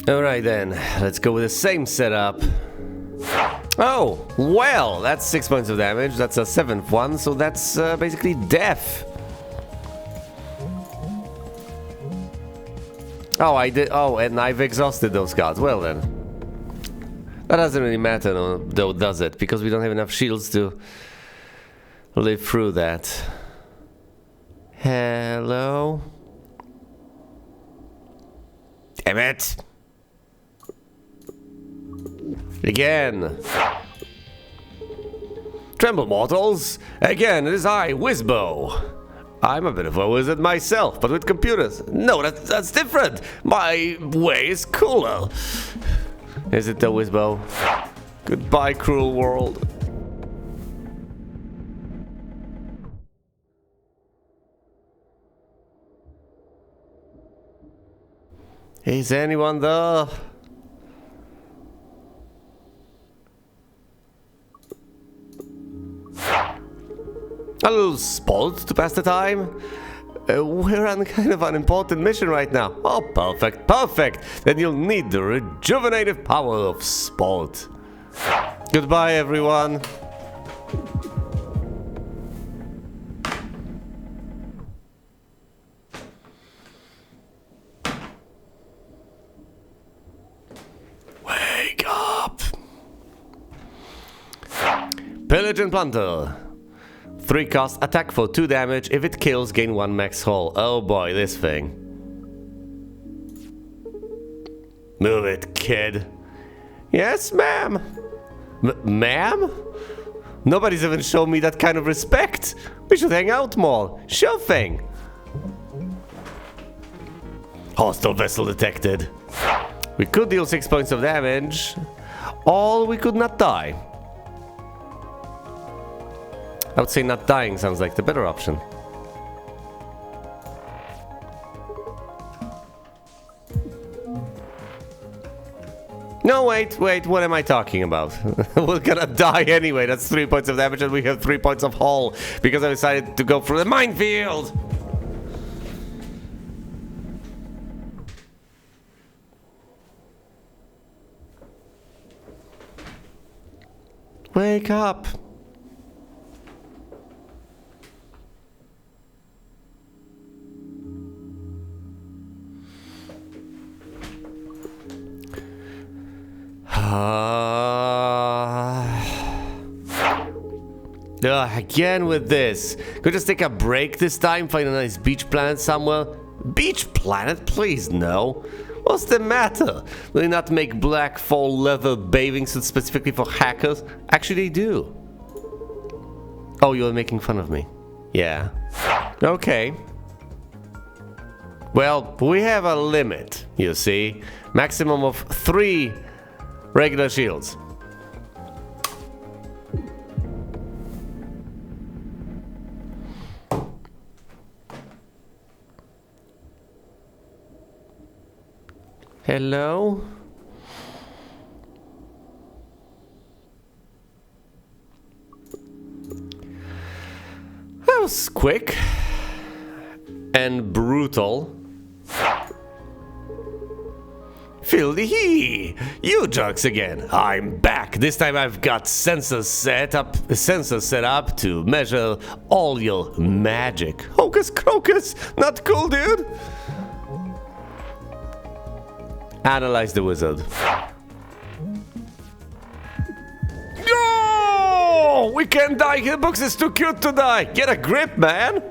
Alright then, let's go with the same setup. Oh, well, that's 6 points of damage. That's a 7th one, so that's basically death. Oh, I did. Oh, and I've exhausted those cards. Well then, that doesn't really matter, though, does it? Because we don't have enough shields to live through that. Hello. Damn it! Again. Tremble, mortals! Again, it is I, Wizbo. I'm a bit of a wizard myself, but with computers. No, that's different. My way is cooler. Is it though, Wizbo? Goodbye, cruel world. Is anyone there? A little sport to pass the time? We're on kind of an important mission right now. Oh, perfect, perfect. Then you'll need the rejuvenative power of sport. Goodbye, everyone. Wake up. Pillage and plunder. 3 cost, attack for 2 damage. If it kills, gain 1 max hull. Oh boy, this thing. Move it, kid. Yes, ma'am. Ma'am? Nobody's even shown me that kind of respect. We should hang out more. Sure thing. Hostile vessel detected. We could deal 6 points of damage, or we could not die. I would say not dying sounds like the better option. No, wait, what am I talking about? We're gonna die anyway. That's 3 points of damage and we have 3 points of hull because I decided to go through the minefield. Wake up. Again with this. Could just take a break this time, find a nice beach planet somewhere. Beach planet? Please no. What's the matter? Will they not make black faux leather bathing suits specifically for hackers? Actually, they do. Oh, you're making fun of me. Yeah. Okay. Well, we have a limit, you see. Maximum of 3 regular shields. Hello? That was quick and brutal. Feel the heat! You jerks again. I'm back. This time I've got sensors set up to measure all your magic. Hocus crocus! Not cool, dude! Analyze the wizard. No! We can't die. Hitbox is too cute to die. Get a grip, man.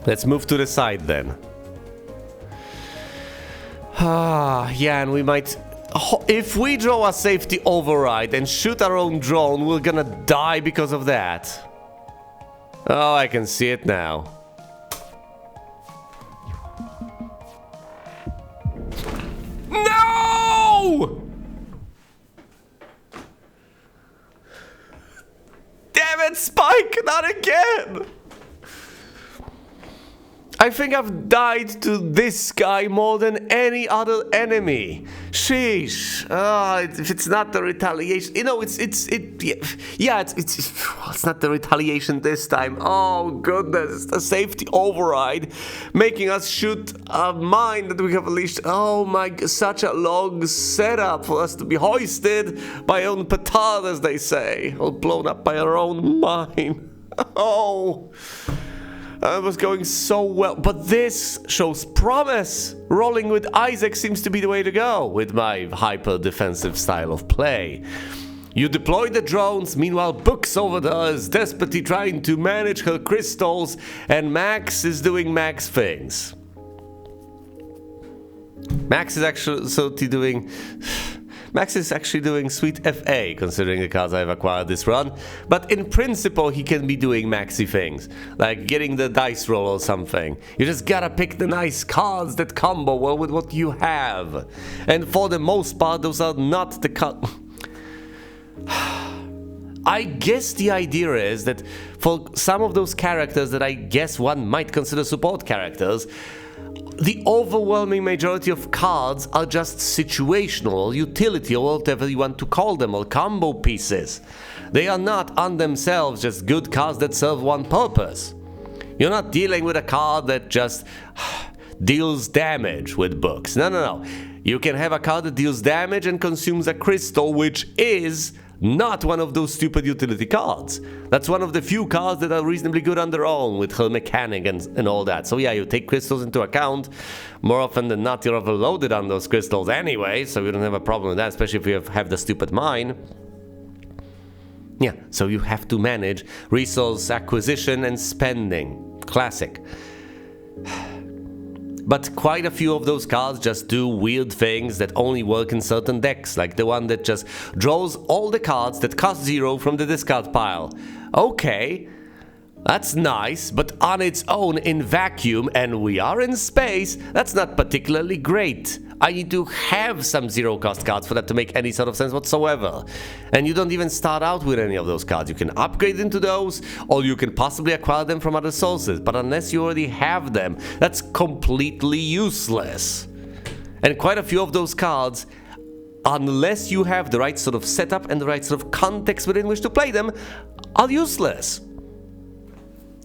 Let's move to the side then. Yeah, and we might... If we draw a safety override and shoot our own drone, we're gonna die because of that. Oh, I can see it now. No! Damn it, Spike! Not again! I think I've died to this guy more than any other enemy. Sheesh. If it's not the retaliation, it's not the retaliation this time. Oh goodness, the safety override, making us shoot a mine that we have unleashed. Oh my, such a long setup for us to be hoisted by our own petard, as they say, or blown up by our own mine. Oh. I was going so well, but this shows promise. Rolling with Isaac seems to be the way to go with my hyper-defensive style of play. You deploy the drones, meanwhile Book's over there is desperately trying to manage her crystals, and Max is doing Max things. Max is actually doing sweet FA, considering the cards I've acquired this run. But in principle, he can be doing maxi things, like getting the dice roll or something. You just gotta pick the nice cards that combo well with what you have. And for the most part, those are not the cards. I guess the idea is that for some of those characters that I guess one might consider support characters, the overwhelming majority of cards are just situational or utility or whatever you want to call them, or combo pieces. They are not on themselves just good cards that serve one purpose. You're not dealing with a card that just deals damage with books. No. You can have a card that deals damage and consumes a crystal, which is not one of those stupid utility cards. That's one of the few cards that are reasonably good on their own with her mechanic and all that. So yeah, you take crystals into account. More often than not, you're overloaded on those crystals anyway, so you don't have a problem with that, especially if you have the stupid mine. Yeah, so you have to manage resource acquisition and spending. Classic. But quite a few of those cards just do weird things that only work in certain decks, like the one that just draws all the cards that cost 0 from the discard pile. Okay, that's nice, but on its own in vacuum, and we are in space, that's not particularly great. I need to have some 0-cost cards for that to make any sort of sense whatsoever. And you don't even start out with any of those cards. You can upgrade into those, or you can possibly acquire them from other sources. But unless you already have them, that's completely useless. And quite a few of those cards, unless you have the right sort of setup and the right sort of context within which to play them, are useless.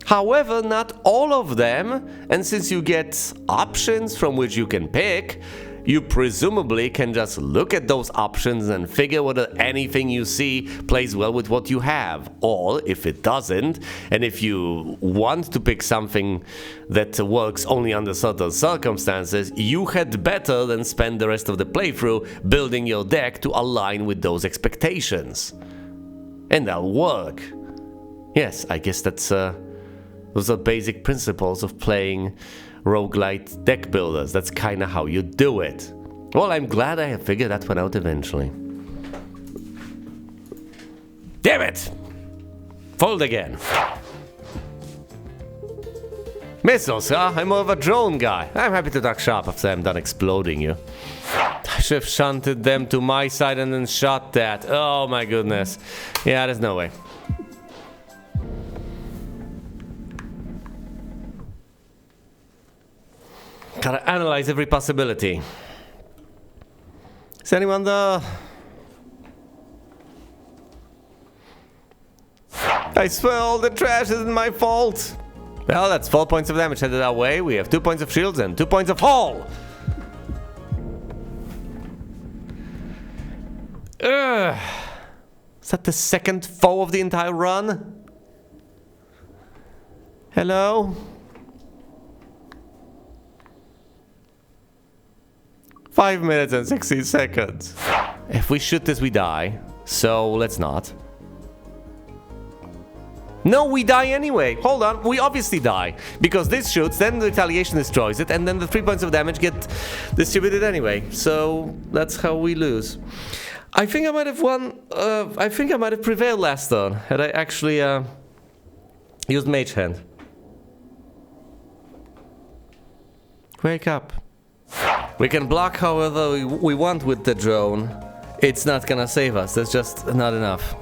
However, not all of them, and since you get options from which you can pick, you presumably can just look at those options and figure whether anything you see plays well with what you have. Or if it doesn't, and if you want to pick something that works only under certain circumstances, you had better than spend the rest of the playthrough building your deck to align with those expectations. And that'll work. Yes, I guess that's those are basic principles of playing roguelite deck builders. That's kinda how you do it. Well, I'm glad I have figured that one out eventually. Damn it! Fold again. Missiles, huh? I'm more of a drone guy. I'm happy to duck sharp after I'm done exploding you. I should have shunted them to my side and then shot that. Oh my goodness. Yeah, there's no way. Gotta analyze every possibility. Is anyone there? I swear all the trash isn't my fault. Well, that's 4 points of damage headed our way. We have 2 points of shields and 2 points of haul. Is that the second foe of the entire run? Hello? 5 minutes and 16 seconds. If we shoot this, we die. So let's not. No, we die anyway. Hold on, we obviously die. Because this shoots, then the retaliation destroys it, and then the 3 points of damage get distributed anyway. So that's how we lose. I think I might have won. I think I might have prevailed last turn had I actually used Mage Hand. Wake up. We can block however we want with the drone. It's not gonna save us. That's just not enough.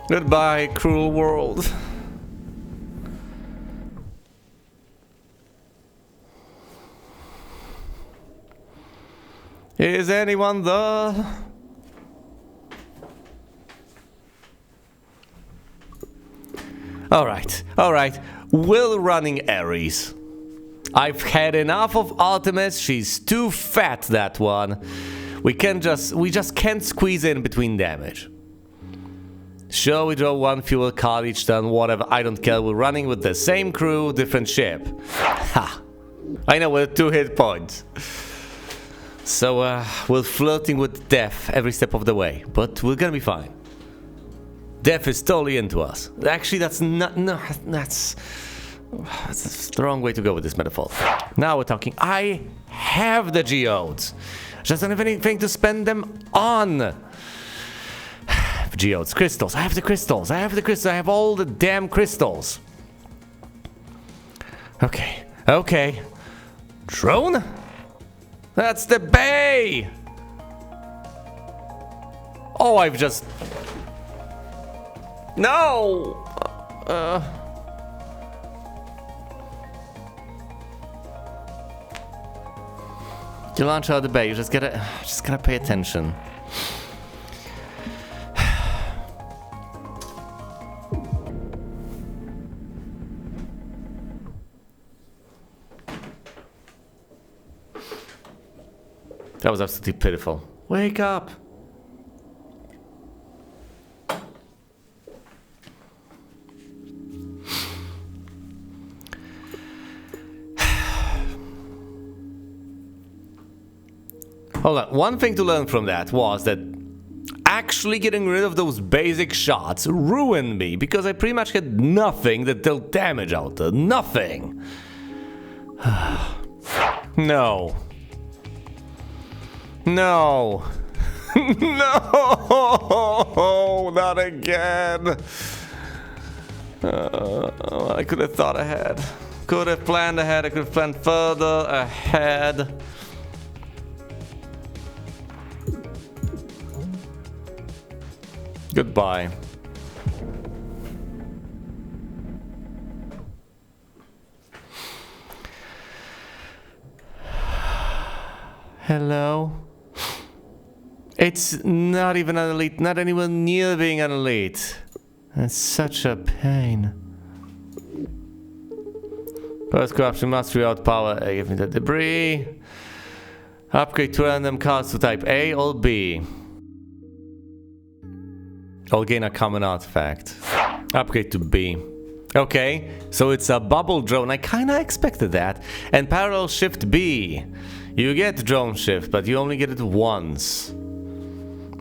Goodbye, cruel world. Is anyone there? Alright, alright. Will running Ares. I've had enough of Artemis, she's too fat, that one. We just can't squeeze in between damage. Sure, we draw one fuel card each turn, whatever, I don't care, we're running with the same crew, different ship. Ha! I know, with 2 hit points. So, we're flirting with death every step of the way, but we're gonna be fine. Death is totally into us. Actually, that's not, no, that's the wrong way to go with this metaphor. Now we're talking. I have the geodes. Just don't have anything to spend them on. Geodes, crystals. I have the crystals. I have all the damn crystals. Okay. Okay. Drone? That's the bay! Oh, I've just... No! You launch out the bay, you just gotta pay attention. That was absolutely pitiful. Wake up! Hold on, one thing to learn from that was that actually getting rid of those basic shots ruined me, because I pretty much had nothing that dealt damage out there. Nothing! No. No! No! Not again! I could have thought ahead. Could have planned ahead. I could have planned further ahead. Goodbye. Hello? It's not even an elite, not anywhere near being an elite. It's such a pain. First corruption, mastery, outpower, give me the debris. Upgrade 2 random cards to type A or B. I'll gain a common artifact. Upgrade to B. Okay, so it's a bubble drone. I kinda expected that. And parallel shift B. You get drone shift, but you only get it once.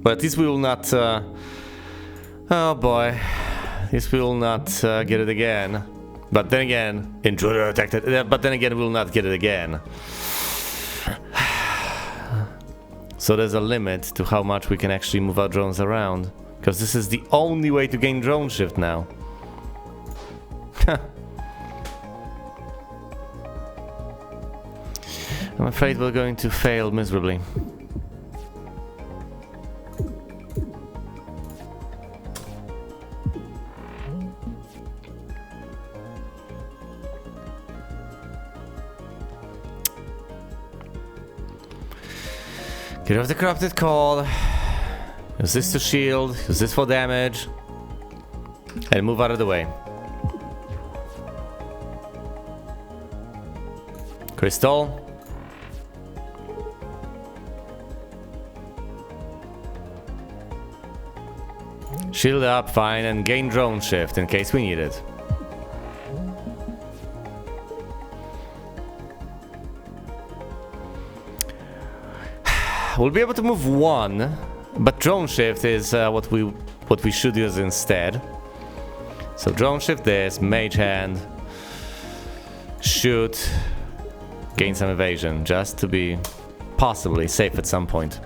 But at least we will not... oh boy. At least we will not get it again. But then again... Intruder detected. But then again, we will not get it again. So there's a limit to how much we can actually move our drones around. Because this is the only way to gain drone shift now. I'm afraid we're going to fail miserably. Get rid of the corrupted core. Use this to shield, use this for damage, and move out of the way. Crystal. Shield up, fine, and gain drone shift in case we need it. We'll be able to move one. But drone shift is what we should use instead. So drone shift this, mage hand, shoot, gain some evasion, just to be possibly safe at some point.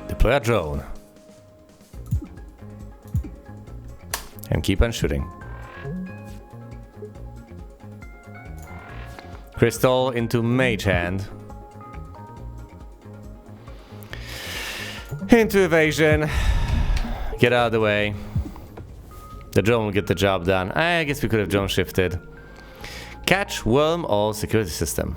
Deploy a drone. And keep on shooting. Crystal into mage hand. Into evasion. get out of the way. The drone will get the job done. I guess we could have drone shifted. Catch, worm, or security system.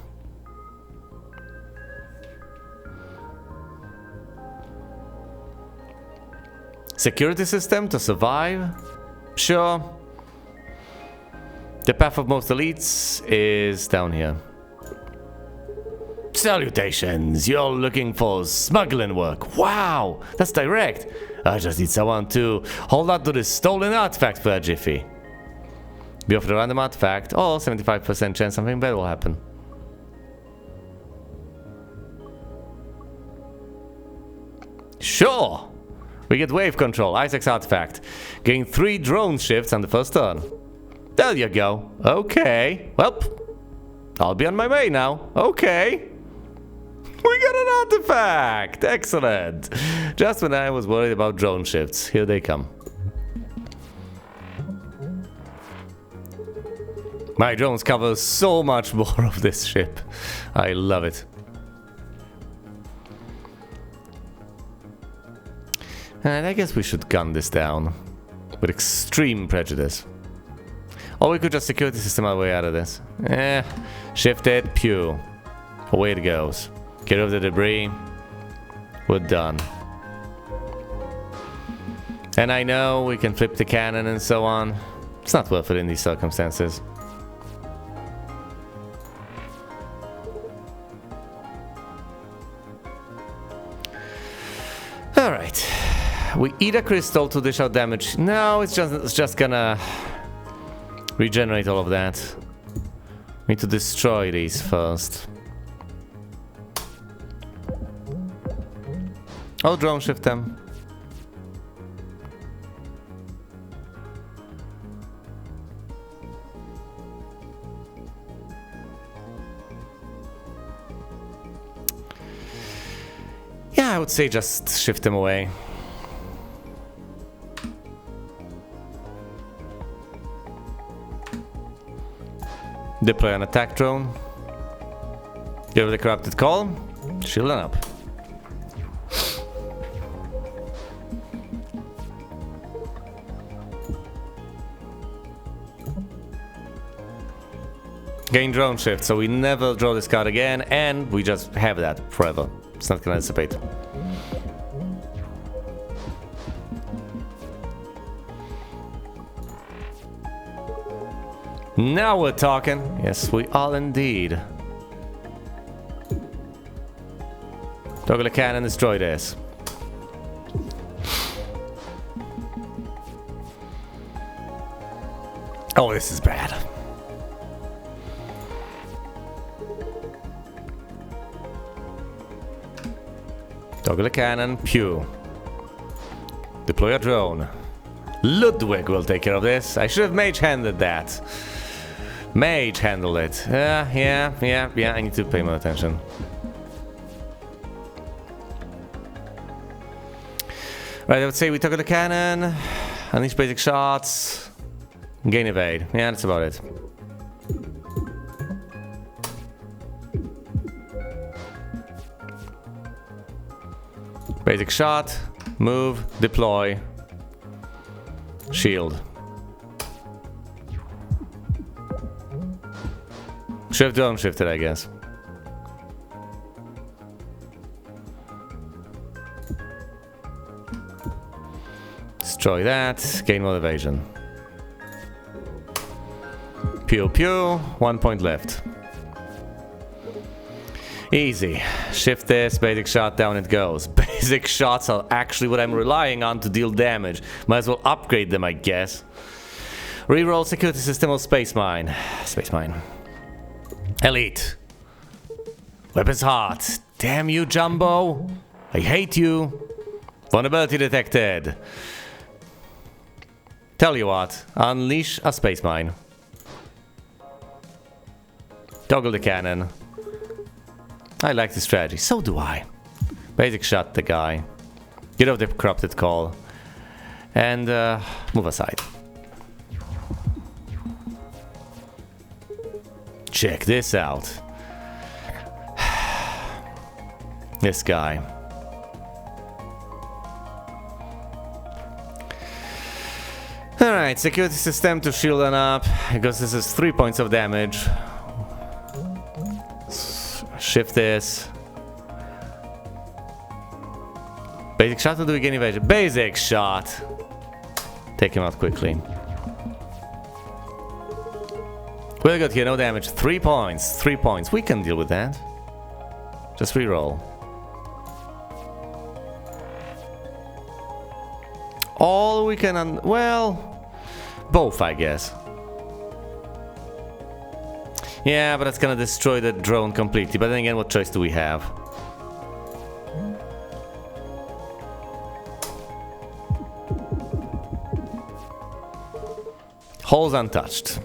Security system to survive? Sure. The path of most elites is down here. Salutations, you're looking for smuggling work. Wow, that's direct. I just need someone to hold on to this stolen artifact for a jiffy. Be offered a random artifact, or 75% chance something bad will happen. Sure! We get wave control, Isaac's artifact. Gain 3 drone shifts on the first turn. There you go. Okay. Well, I'll be on my way now. Okay. We got an artifact! Excellent! Just when I was worried about drone shifts, here they come. My drones cover so much more of this ship. I love it. And I guess we should gun this down with extreme prejudice. Or we could just security system our way out of this. Shift it, pew. Away it goes. Get rid of the debris. We're done. And I know we can flip the cannon and so on. It's not worth it in these circumstances. Alright. We eat a crystal to dish out damage. No, it's just gonna regenerate all of that. We need to destroy these first. I'll drone shift them. Yeah, I would say just shift them away. Deploy an attack drone. Get rid of the corrupted call. Shield them up. Gain drone shift, so we never draw this card again, and we just have that forever. It's not gonna dissipate. Now we're talking. Yes, we are indeed. Toggle the cannon, destroy this. Oh, this is bad. Toggle the cannon, pew. Deploy a drone. Ludwig will take care of this. I should have mage-handed that. Mage handled it. Yeah, I need to pay more attention. Right, I would say we toggle the cannon, unleash basic shots, gain evade. Yeah, that's about it. Basic shot, move, deploy, shield. Should have drone shifted, I guess. Destroy that, gain more evasion. Pew pew, 1 point left. Easy. Shift this, basic shot, down it goes. Basic shots are actually what I'm relying on to deal damage. Might as well upgrade them, I guess. Reroll security system or space mine. Space mine. Elite. Weapons hot. Damn you, Jumbo. I hate you. Vulnerability detected. Tell you what, unleash a space mine. Toggle the cannon. I like this strategy, so do I. Basic shot the guy. Get off the corrupted call. And move aside. Check this out. This guy. Alright, security system to shield them up, because this is 3 points of damage. Shift this. Basic shot or do we gain evasion? Basic shot! Take him out quickly. We're good here, no damage. 3 points, 3 points. We can deal with that. Just reroll. All we can, well, both, I guess. Yeah, but that's gonna destroy the drone completely. But then again, what choice do we have? Holes untouched.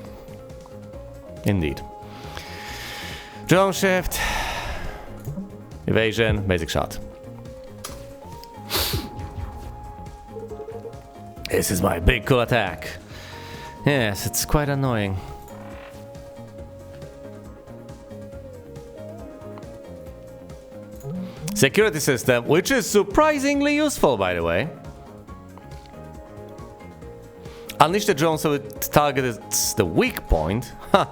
Indeed. Drone shift. Evasion, basic shot. This is my big cool attack. Yes, it's quite annoying. Security system, which is surprisingly useful, by the way. Unleash the drone so it targets the weak point. Huh.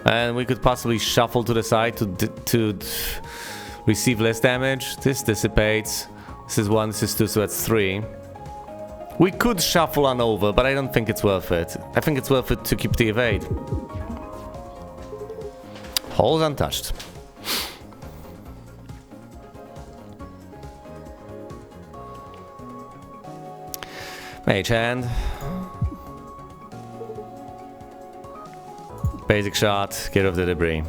And we could possibly shuffle to the side to receive less damage. This dissipates. This is 1, this is 2, so that's 3. We could shuffle on over, but I don't think it's worth it. I think it's worth it to keep the evade. Holes untouched. Mage hand. Basic shot, get rid of the debris.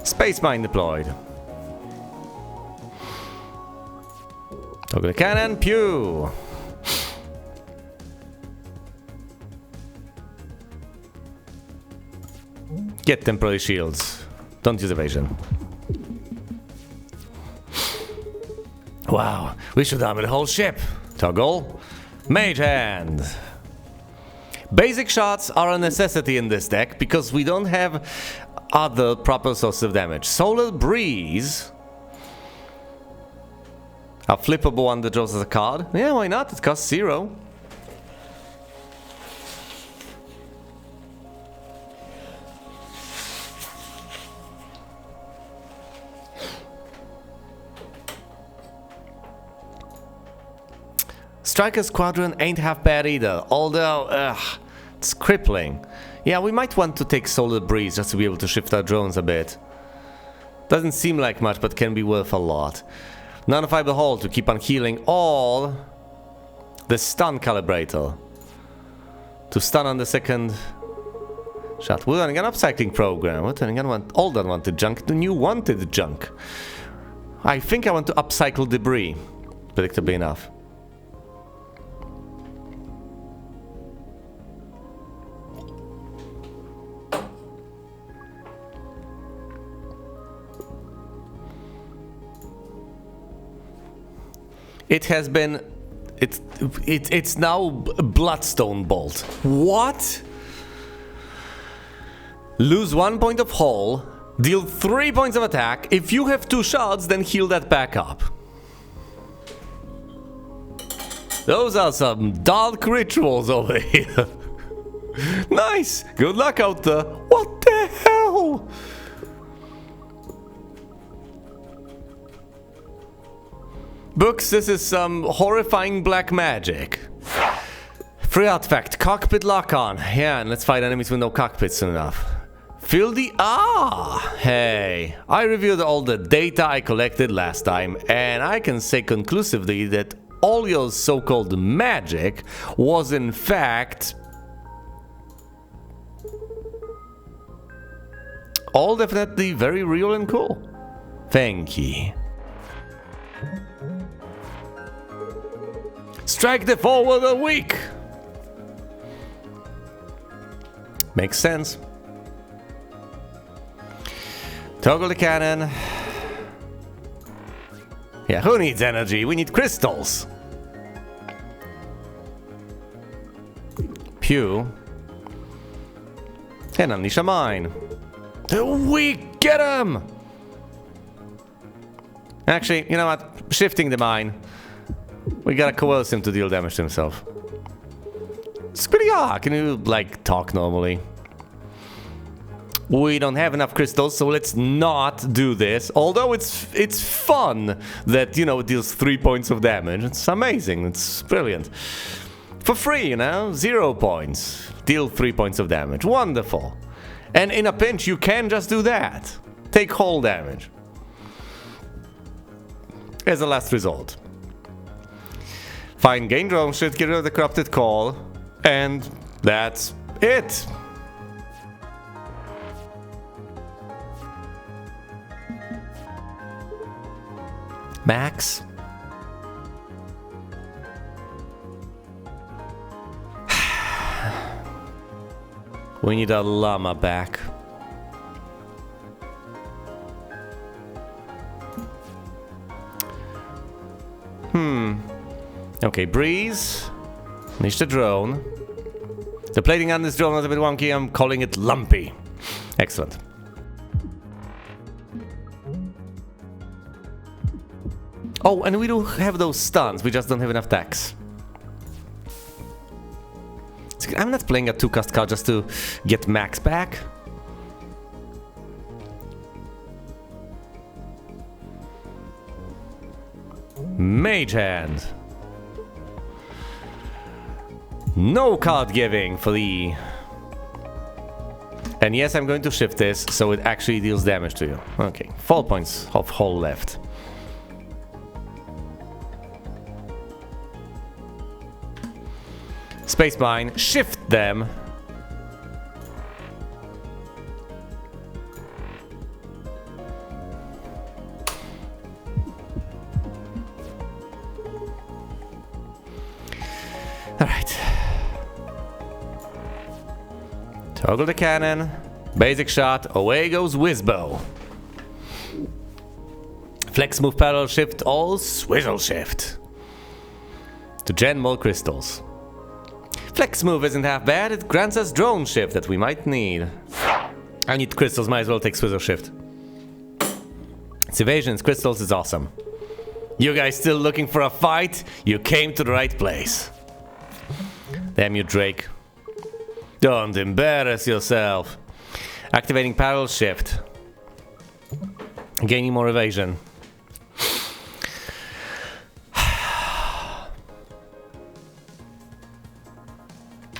Space mine deployed. Toggle the cannon, pew! Get temporary shields. Don't use evasion. Wow, we should armor the whole ship. Toggle. Mage hand. Basic shots are a necessity in this deck because we don't have other proper sources of damage. Solar Breeze. A flippable one that draws as a card. Yeah, why not? It costs 0. Striker Squadron ain't half bad either, although, it's crippling. Yeah, we might want to take Solar Breeze just to be able to shift our drones a bit. Doesn't seem like much, but can be worth a lot. Nullify the Hole to keep on healing all the stun calibrator. To stun on the second shot. We're running an upcycling program. We're turning on old unwanted junk to new wanted junk. I think I want to upcycle debris, predictably enough. It has been... It's now Bloodstone Bolt. What? Lose 1 point of hull, deal 3 points of attack. If you have 2 shots, then heal that back up. Those are some dark rituals over here. Nice! Good luck out there. What the hell? Books, this is some horrifying black magic. Free artifact, cockpit lock-on. Yeah, and let's fight enemies with no cockpits soon enough. Feel the... Hey, I reviewed all the data I collected last time, and I can say conclusively that all your so-called magic was in fact... all definitely very real and cool. Thank you. Strike the forward a weak. Makes sense. Toggle the cannon. Yeah, who needs energy? We need crystals. Pew. And unleash a mine. We get him! Actually, you know what? Shifting the mine. We gotta coerce him to deal damage to himself. Squiddy, can you, like, talk normally? We don't have enough crystals, so let's not do this. Although it's fun that, you know, it deals 3 points of damage. It's amazing. It's brilliant. For free, you know? 0 points. Deal 3 points of damage. Wonderful. And in a pinch, you can just do that. Take whole damage. As a last result. Fine, gain drone shift, get rid of the corrupted call. And that's it. Max? We need a llama back. Okay, breeze. Unleash the drone. The plating on this drone is a bit wonky. I'm calling it lumpy. Excellent. Oh, and we do have those stuns. We just don't have enough attacks. I'm not playing a 2-cast card just to get Max back. Mage Hand. No card giving for the... And yes, I'm going to shift this so it actually deals damage to you. Okay, 4 points of hull left. Space Mine, shift them. Alright. Toggle the cannon. Basic shot. Away goes Wizbo. Flex move parallel shift. All swizzle shift. To gen more crystals. Flex move isn't half bad. It grants us drone shift that we might need. I need crystals. Might as well take swizzle shift. It's evasion. It's crystals. It's awesome. You guys still looking for a fight? You came to the right place. Damn you, Drake. Don't embarrass yourself. Activating parallel shift. Gaining more evasion.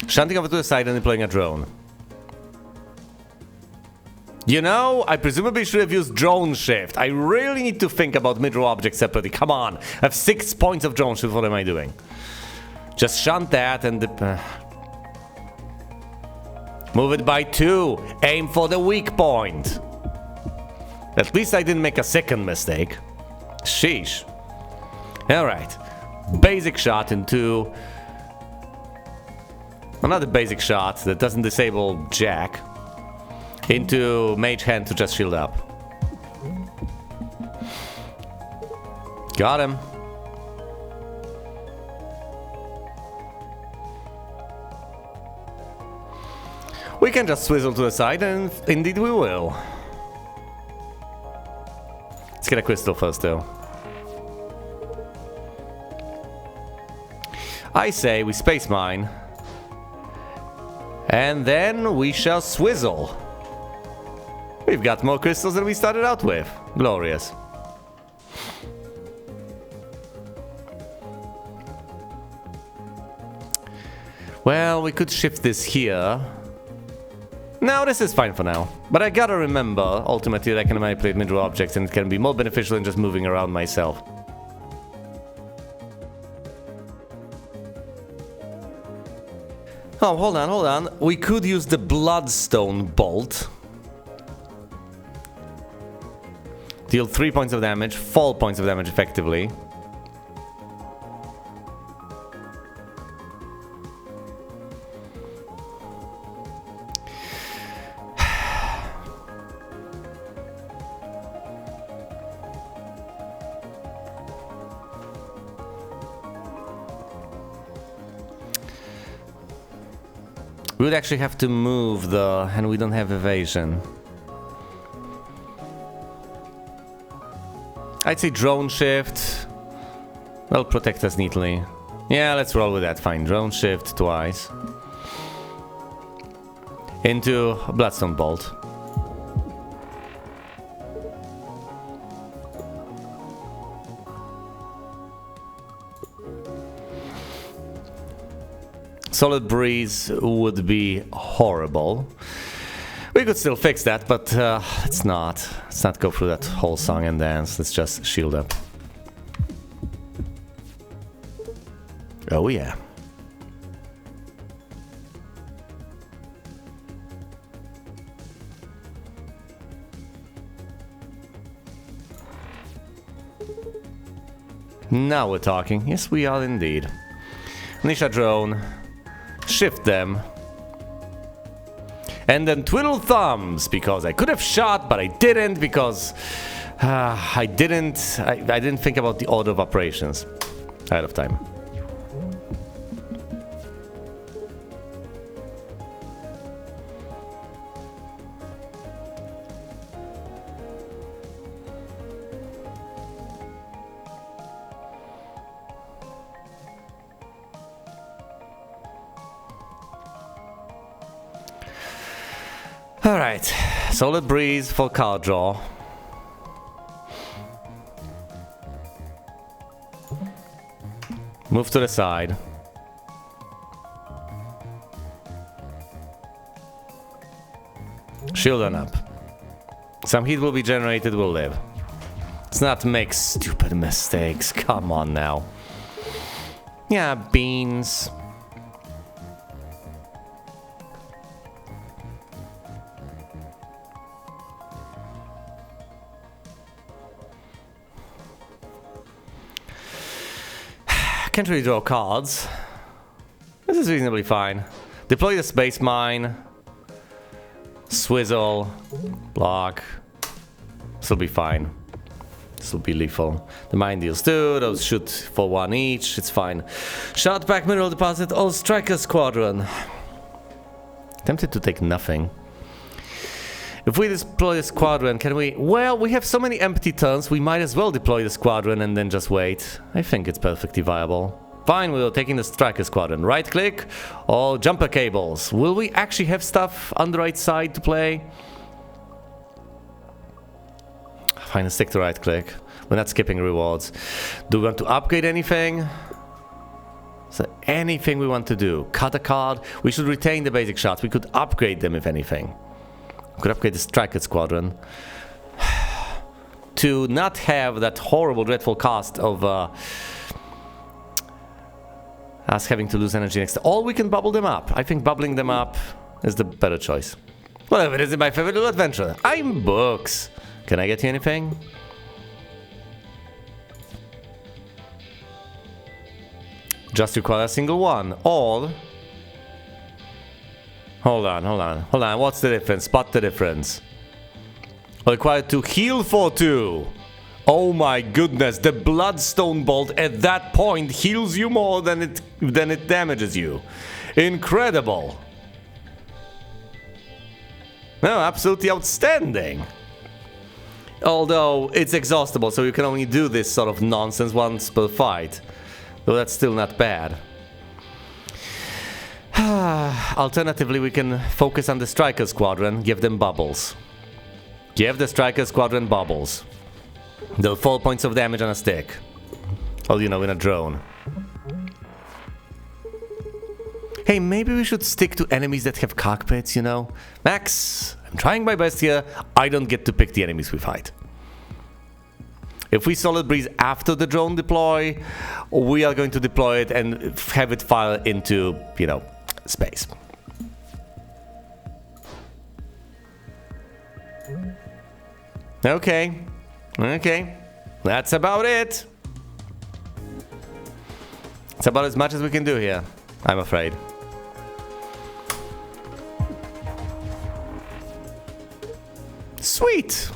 Shunting over to the side and deploying a drone. You know, I presumably should have used drone shift. I really need to think about mid-row objects separately. Come on. I have 6 points of drone shift. What am I doing? Just shunt that and... move it by 2. Aim for the weak point. At least I didn't make a second mistake. Sheesh. Alright. Basic shot into... Another basic shot that doesn't disable Jack. Into Mage Hand to just shield up. Got him. We can just swizzle to the side, and indeed we will. Let's get a crystal first, though. I say we space mine. And then we shall swizzle. We've got more crystals than we started out with. Glorious. Well, we could shift this here. No, this is fine for now. But I gotta remember, ultimately, that I can manipulate mid-row objects and it can be more beneficial than just moving around myself. Oh, hold on. We could use the Bloodstone Bolt. Deal 3 points of damage, 4 points of damage effectively. We would actually have to move the... and we don't have evasion. I'd say drone shift. That'll protect us neatly. Yeah, let's roll with that. Fine. Drone shift twice. Into Bloodstone Bolt. Solid Breeze would be horrible. We could still fix that, but let's not. Let's not go through that whole song and dance. Let's just shield up. Oh yeah. Now we're talking. Yes, we are indeed. Nisha Drone. Shift them. And then twiddle thumbs, because I could have shot, but I didn't, because I didn't think about the order of operations ahead of time. Alright, Solid Breeze for card draw. Move to the side. Shield on up. Some heat will be generated, we'll live. Let's not make stupid mistakes, come on now. Yeah, beans. Can't really draw cards. This is reasonably fine. Deploy the Space Mine. Swizzle. Block. This will be fine. This will be lethal. The mine deals 2. Those shoot for 1 each. It's fine. Shot back mineral deposit. All Striker Squadron. Tempted to take nothing. If we deploy the squadron, can we... Well, we have so many empty turns, we might as well deploy the squadron and then just wait. I think it's perfectly viable. Fine, we're taking the Striker Squadron. Right click or jumper cables. Will we actually have stuff on the right side to play? Fine, let's stick to right click. We're not skipping rewards. Do we want to upgrade anything? Is there anything we want to do? Cut a card? We should retain the basic shots. We could upgrade them if anything. Could upgrade the Striker Squadron to not have that horrible, dreadful cost of us having to lose energy next. Or we can bubble them up. I think bubbling them up is the better choice. Whatever, it is my favorite little adventure. I'm Books. Can I get you anything? Just require a single one. Or... Hold on. What's the difference? Spot the difference. Required to heal for 2. Oh my goodness, the Bloodstone Bolt at that point heals you more than it damages you. Incredible. No, absolutely outstanding. Although it's exhaustible, so you can only do this sort of nonsense once per fight. Though that's still not bad. Alternatively, we can focus on the Striker Squadron, give them bubbles. Give the Striker Squadron bubbles. They'll 4 points of damage on a stick. Well, you know, in a drone. Hey, maybe we should stick to enemies that have cockpits, you know? Max, I'm trying my best here. I don't get to pick the enemies we fight. If we Solid Breeze after the drone deploy, we are going to deploy it and have it fire into, you know, space. Okay. That's about it. It's about as much as we can do here, I'm afraid. Sweet.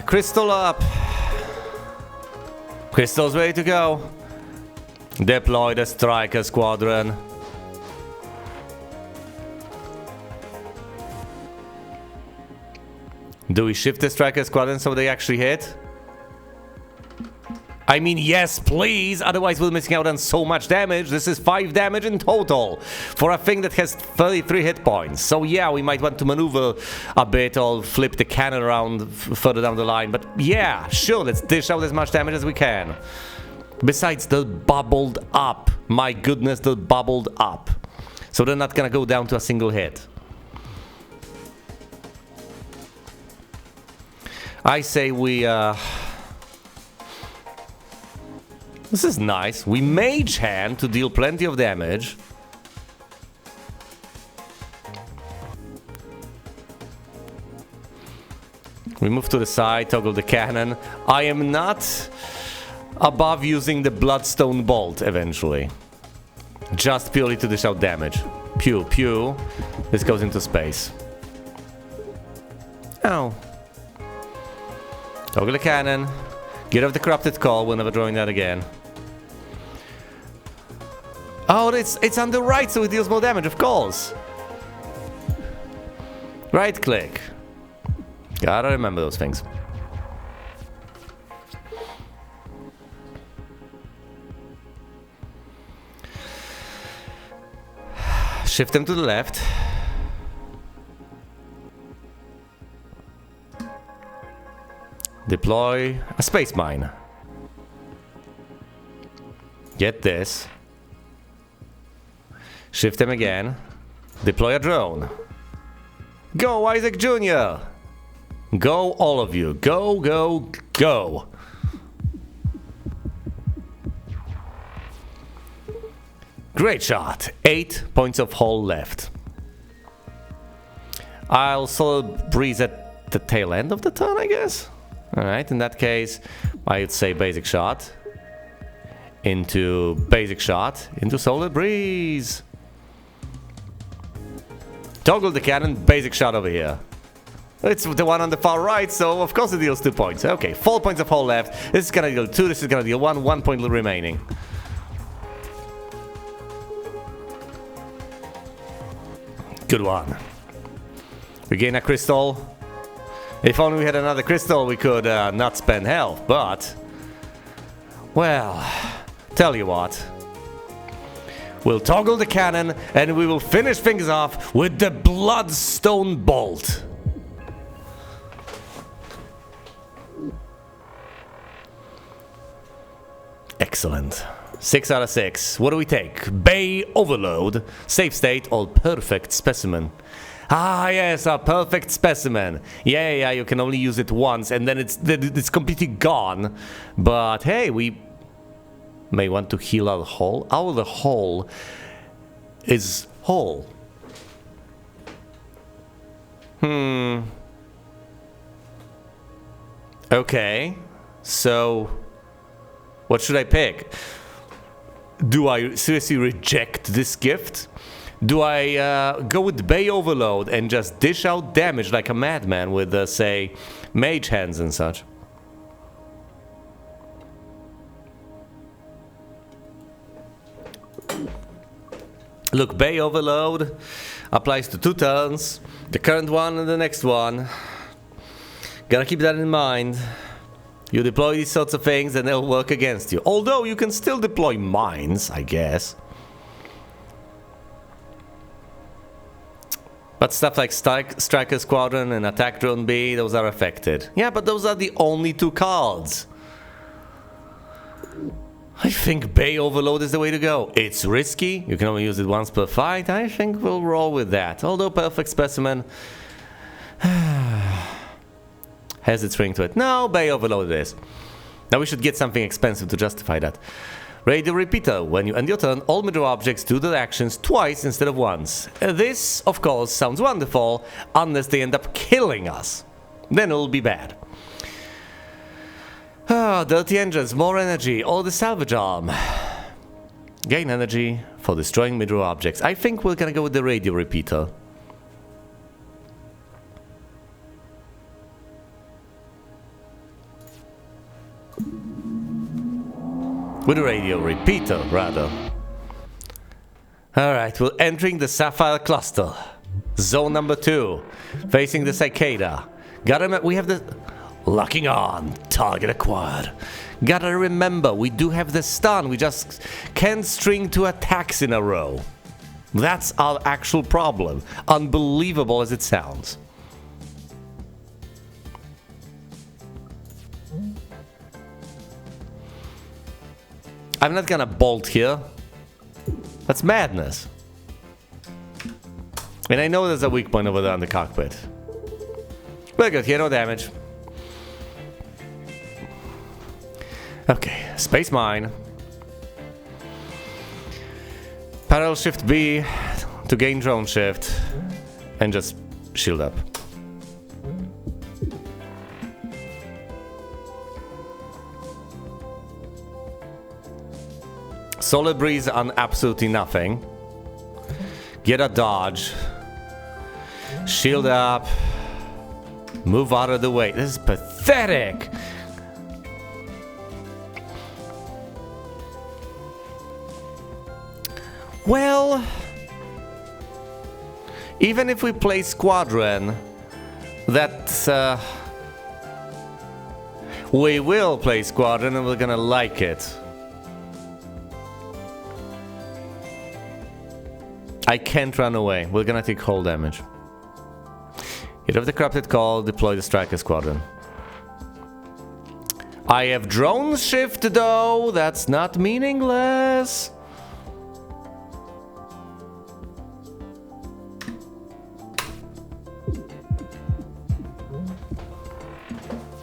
Crystal up. Crystal's ready to go. Deploy the Striker Squadron. Do we shift the striker squadron so they actually hit? I mean, yes, please, otherwise we're missing out on so much damage. This is 5 damage in total for a thing that has 33 hit points. So yeah, we might want to maneuver a bit or flip the cannon around further down the line. But yeah, sure, let's dish out as much damage as we can. Besides, they're bubbled up. My goodness, they're bubbled up. So they're not gonna go down to a single hit. I say we, this is nice. We Mage Hand to deal plenty of damage. We move to the side, toggle the cannon. I am not above using the Bloodstone Bolt eventually. Just purely to dish out damage. Pew, pew. This goes into space. Oh. Toggle the cannon. Get off the Corrupted Call. We're never drawing that again. Oh, it's on the right, so it deals more damage, of course. Right click. Gotta remember those things. Shift them to the left. Deploy a space mine. Get this. Shift them again. Deploy a drone. Go, Isaac Jr. Go, all of you. Go, go, go. Great shot. 8 points of hull left. I'll solo breeze at the tail end of the turn, I guess. Alright, in that case, I'd say basic shot. Into basic shot. Into solar breeze. Toggle the cannon, basic shot over here. It's the one on the far right, so of course it deals 2 points. Okay, 4 points of hull left. This is gonna deal 2, this is gonna deal 1, 1 point remaining. Good one. We gain a crystal. If only we had another crystal, we could not spend health, but... Well, tell you what. We'll toggle the cannon, and we will finish things off with the Bloodstone Bolt. Excellent. 6 out of 6. What do we take? Bay Overload, Safe State, or Perfect Specimen? Ah, yes, a Perfect Specimen. Yeah, you can only use it once, and then it's completely gone. But hey, we may want to heal our hull. Our hull is whole. Okay, so what should I pick? Do I seriously reject this gift? Do I go with Bay Overload and just dish out damage like a madman with, say, Mage Hands and such? Look, Bay Overload applies to 2 turns, the current one and the next one. Gotta keep that in mind. You deploy these sorts of things and they'll work against you. Although you can still deploy mines, I guess. But stuff like Striker Squadron and Attack Drone B, those are affected. Yeah, but those are the only 2 cards. I think Bay Overload is the way to go. It's risky, you can only use it once per fight. I think we'll roll with that. Although Perfect Specimen has its ring to it. No, Bay Overload it is. Now we should get something expensive to justify that. Radio Repeater. When you end your turn, all middle objects do their actions twice instead of once. This, of course, sounds wonderful, unless they end up killing us. Then it'll be bad. Ah, dirty engines, more energy, or the salvage arm. Gain energy for destroying middle objects. I think we're gonna go with the radio repeater. With a radio repeater, rather. Alright, we're entering the Sapphire Cluster. Zone number 2. Facing the Cicada. We have the... Locking on. Target acquired. Gotta remember, we do have the stun. We just can't string 2 attacks in a row. That's our actual problem. Unbelievable as it sounds. I'm not gonna bolt here. That's madness. And I know there's a weak point over there in the cockpit. We're good here, no damage. Okay, space mine. Parallel shift B to gain drone shift. And just shield up. Solid breeze on absolutely nothing. Get a dodge. Shield up. Move out of the way. This is pathetic. Well, even if we play squadron, that we will play squadron and we're gonna like it. I can't run away. We're gonna take hull damage. Hit of the corrupted call, deploy the striker squadron. I have drone shift though, that's not meaningless.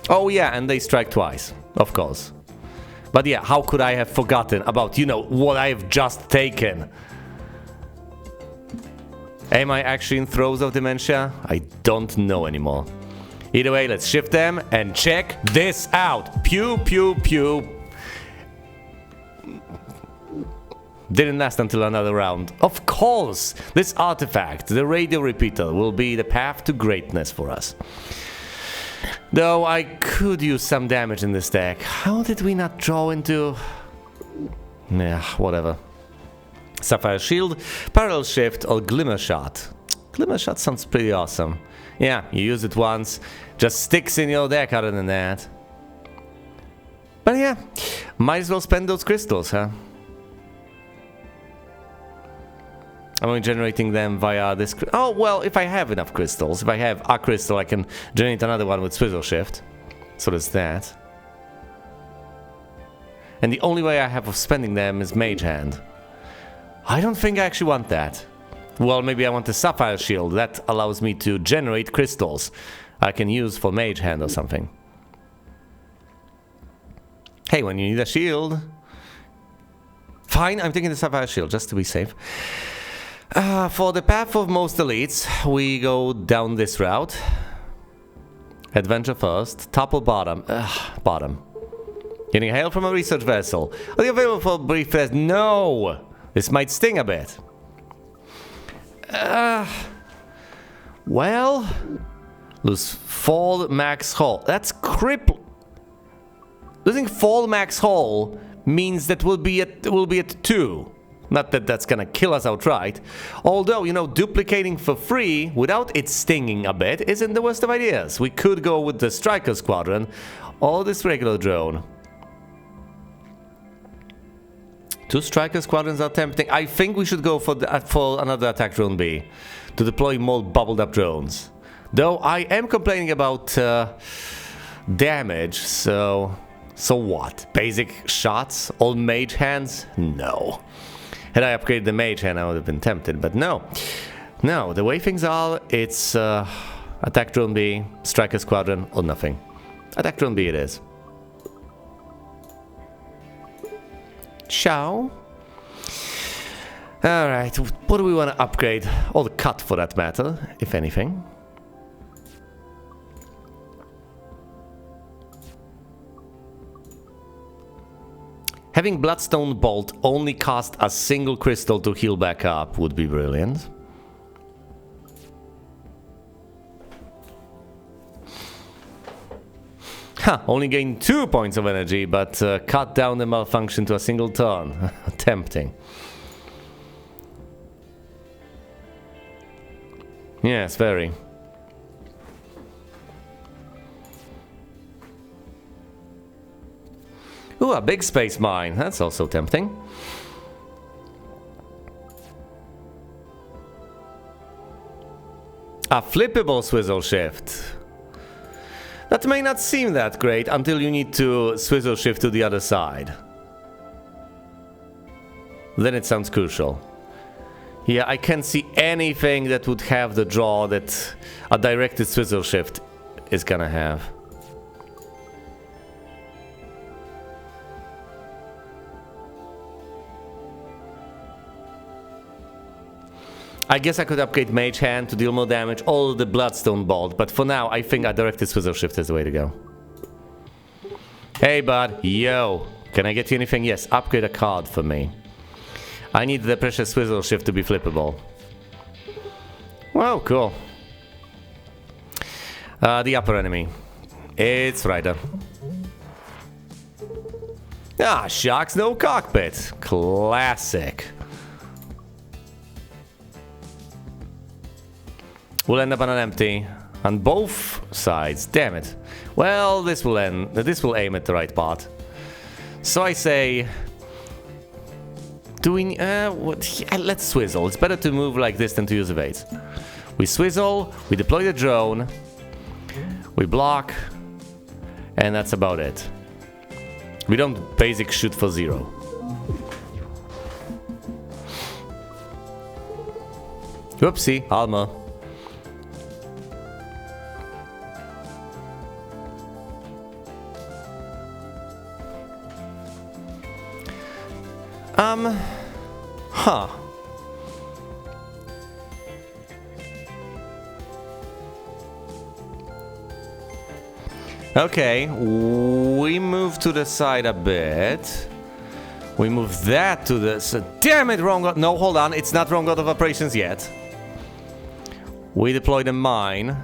Oh yeah, and they strike twice, of course. But yeah, how could I have forgotten about, you know, what I have just taken? Am I actually in throes of dementia? I don't know anymore. Either way, let's shift them and check this out. Pew, pew, pew. Didn't last until another round. Of course, this artifact, the radio repeater, will be the path to greatness for us. Though I could use some damage in this deck. How did we not draw into... Nah, whatever. Sapphire Shield, Parallel Shift, or Glimmer Shot. Glimmer Shot sounds pretty awesome. Yeah, you use it once, just sticks in your deck other than that. But yeah, might as well spend those crystals, huh? I'm only generating them via this... Oh, well, if I have enough crystals, if I have a crystal, I can generate another one with Swizzle Shift. So there's that. And the only way I have of spending them is Mage Hand. I don't think I actually want that. Well, maybe I want the Sapphire Shield. That allows me to generate crystals I can use for Mage Hand or something. Hey, when you need a shield... Fine, I'm taking the Sapphire Shield, just to be safe. For the path of most elites, we go down this route. Adventure first, top or bottom? Bottom. Getting hail from a research vessel. Are you available for a brief test? No! This might sting a bit. Well... Lose fall max hull. That's cripple. Losing fall max hull means that we'll be at 2. Not that that's gonna kill us outright. Although, you know, duplicating for free without it stinging a bit isn't the worst of ideas. We could go with the Striker Squadron or this regular drone. 2 Striker Squadrons are tempting. I think we should go for another attack drone B to deploy more bubbled up drones. Though I am complaining about damage, so what? Basic shots? All mage hands? No. Had I upgraded the mage hand, I would have been tempted, but no. No, the way things are, it's attack drone B, Striker Squadron, or nothing. Attack drone B it is. Ciao. Alright, what do we want to upgrade? Or cut for that matter, if anything. Having Bloodstone Bolt only cost a single crystal to heal back up would be brilliant. Ha! Only gain 2 points of energy, but cut down the malfunction to a single turn. Tempting. Yes, very. Ooh, a big space mine. That's also tempting. A flippable swizzle shift. That may not seem that great until you need to swizzle shift to the other side. Then it sounds crucial. Yeah, I can't see anything that would have the draw that a directed swizzle shift is gonna have. I guess I could upgrade Mage Hand to deal more damage, or the Bloodstone Bolt, but for now I think a directed swizzle shift is the way to go. Hey bud, yo, can I get you anything? Yes, upgrade a card for me. I need the precious swizzle shift to be flippable. Wow, cool. The upper enemy. It's Ryder. Ah, Sharks no cockpit. Classic. We'll end up on an empty on both sides. Damn it. Well, this will end. This will aim at the right part. So I say, do we? Let's swizzle. It's better to move like this than to use evades. We swizzle. We deploy the drone. We block, and that's about it. We don't basic shoot for 0. Whoopsie, Alma. Huh. Okay, we move to the side a bit. We move that to the... Damn it, wrong... No, hold on, it's not wrong order of operations yet. We deploy the mine.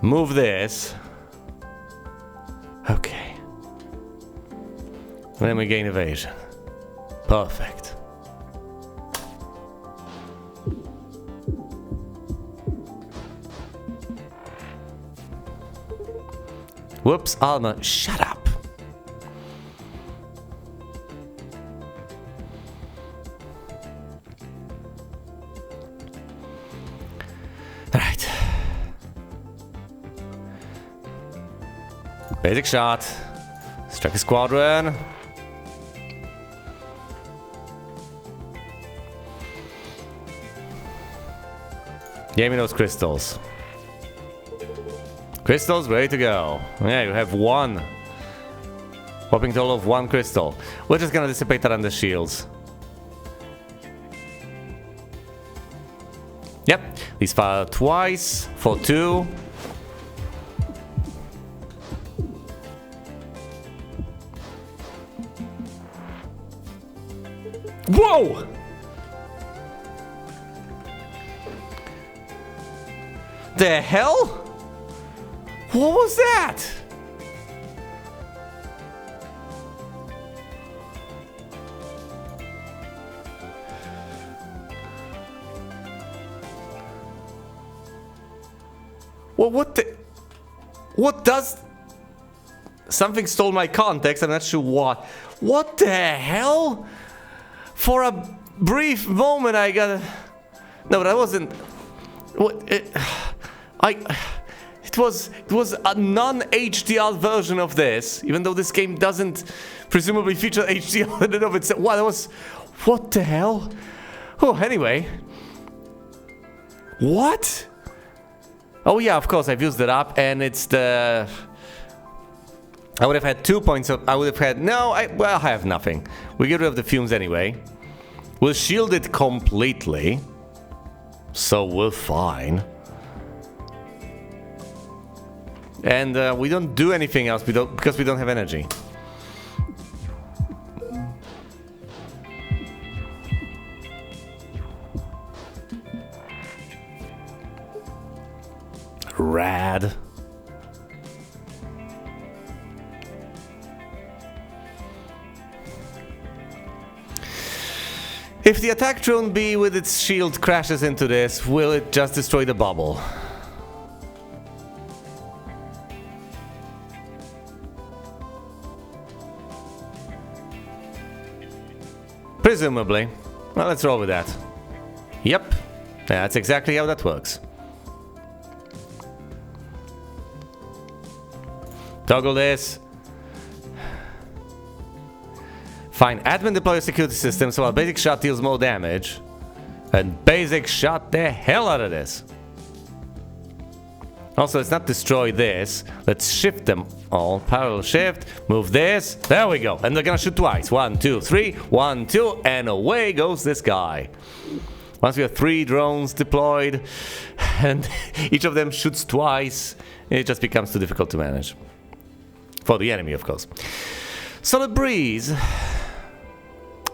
Move this. Okay. Then we gain evasion. Perfect. Whoops, Alma, shut up. Alright. Basic shot. Strike a squadron. Give me those crystals. Crystals ready to go. Yeah, you have one. Whopping total of 1 crystal. We're just gonna dissipate that on the shields. Yep, these fire twice for 2. Whoa! The hell? What was that? Well, what the... What does... Something stole my context, I'm not sure what. What the hell? For a brief moment I got... No, that wasn't... What... It was a non-HDR version of this, even though this game doesn't presumably feature HDR in and of itself. Wow, that was... What the hell? Oh, anyway. What? Oh yeah, of course, I've used it up, and it's the... I would have had 2 points of... I would have had... No, well, I have nothing. We get rid of the fumes anyway. We'll shield it completely. So we're fine. And we don't do anything else because we don't have energy. Rad. If the attack drone B with its shield crashes into this, will it just destroy the bubble? Presumably. Well, let's roll with that. Yep. That's exactly how that works. Toggle this. Fine. Admin deploy a security system so our basic shot deals more damage. And basic shot the hell out of this. Also, let's not destroy this. Let's shift them all. Parallel shift. Move this. There we go. And they're gonna shoot twice. 1, 2, 3. 1, 2. And away goes this guy. Once we have 3 drones deployed, and each of them shoots twice, it just becomes too difficult to manage. For the enemy, of course. Solid breeze.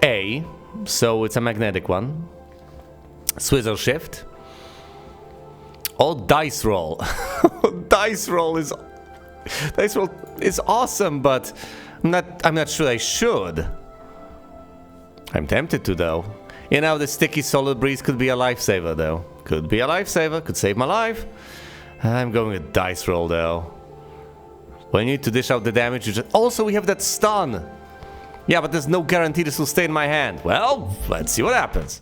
A. So it's a magnetic one. Swizzle shift. Or dice roll. Dice roll is awesome, but I'm not sure I should. I'm tempted to though. You know, the sticky solid breeze could be a lifesaver though. Could be a lifesaver, could save my life. I'm going with dice roll though. When you need to dish out the damage, you just... Also, we have that stun. Yeah, but there's no guarantee this will stay in my hand. Well, let's see what happens.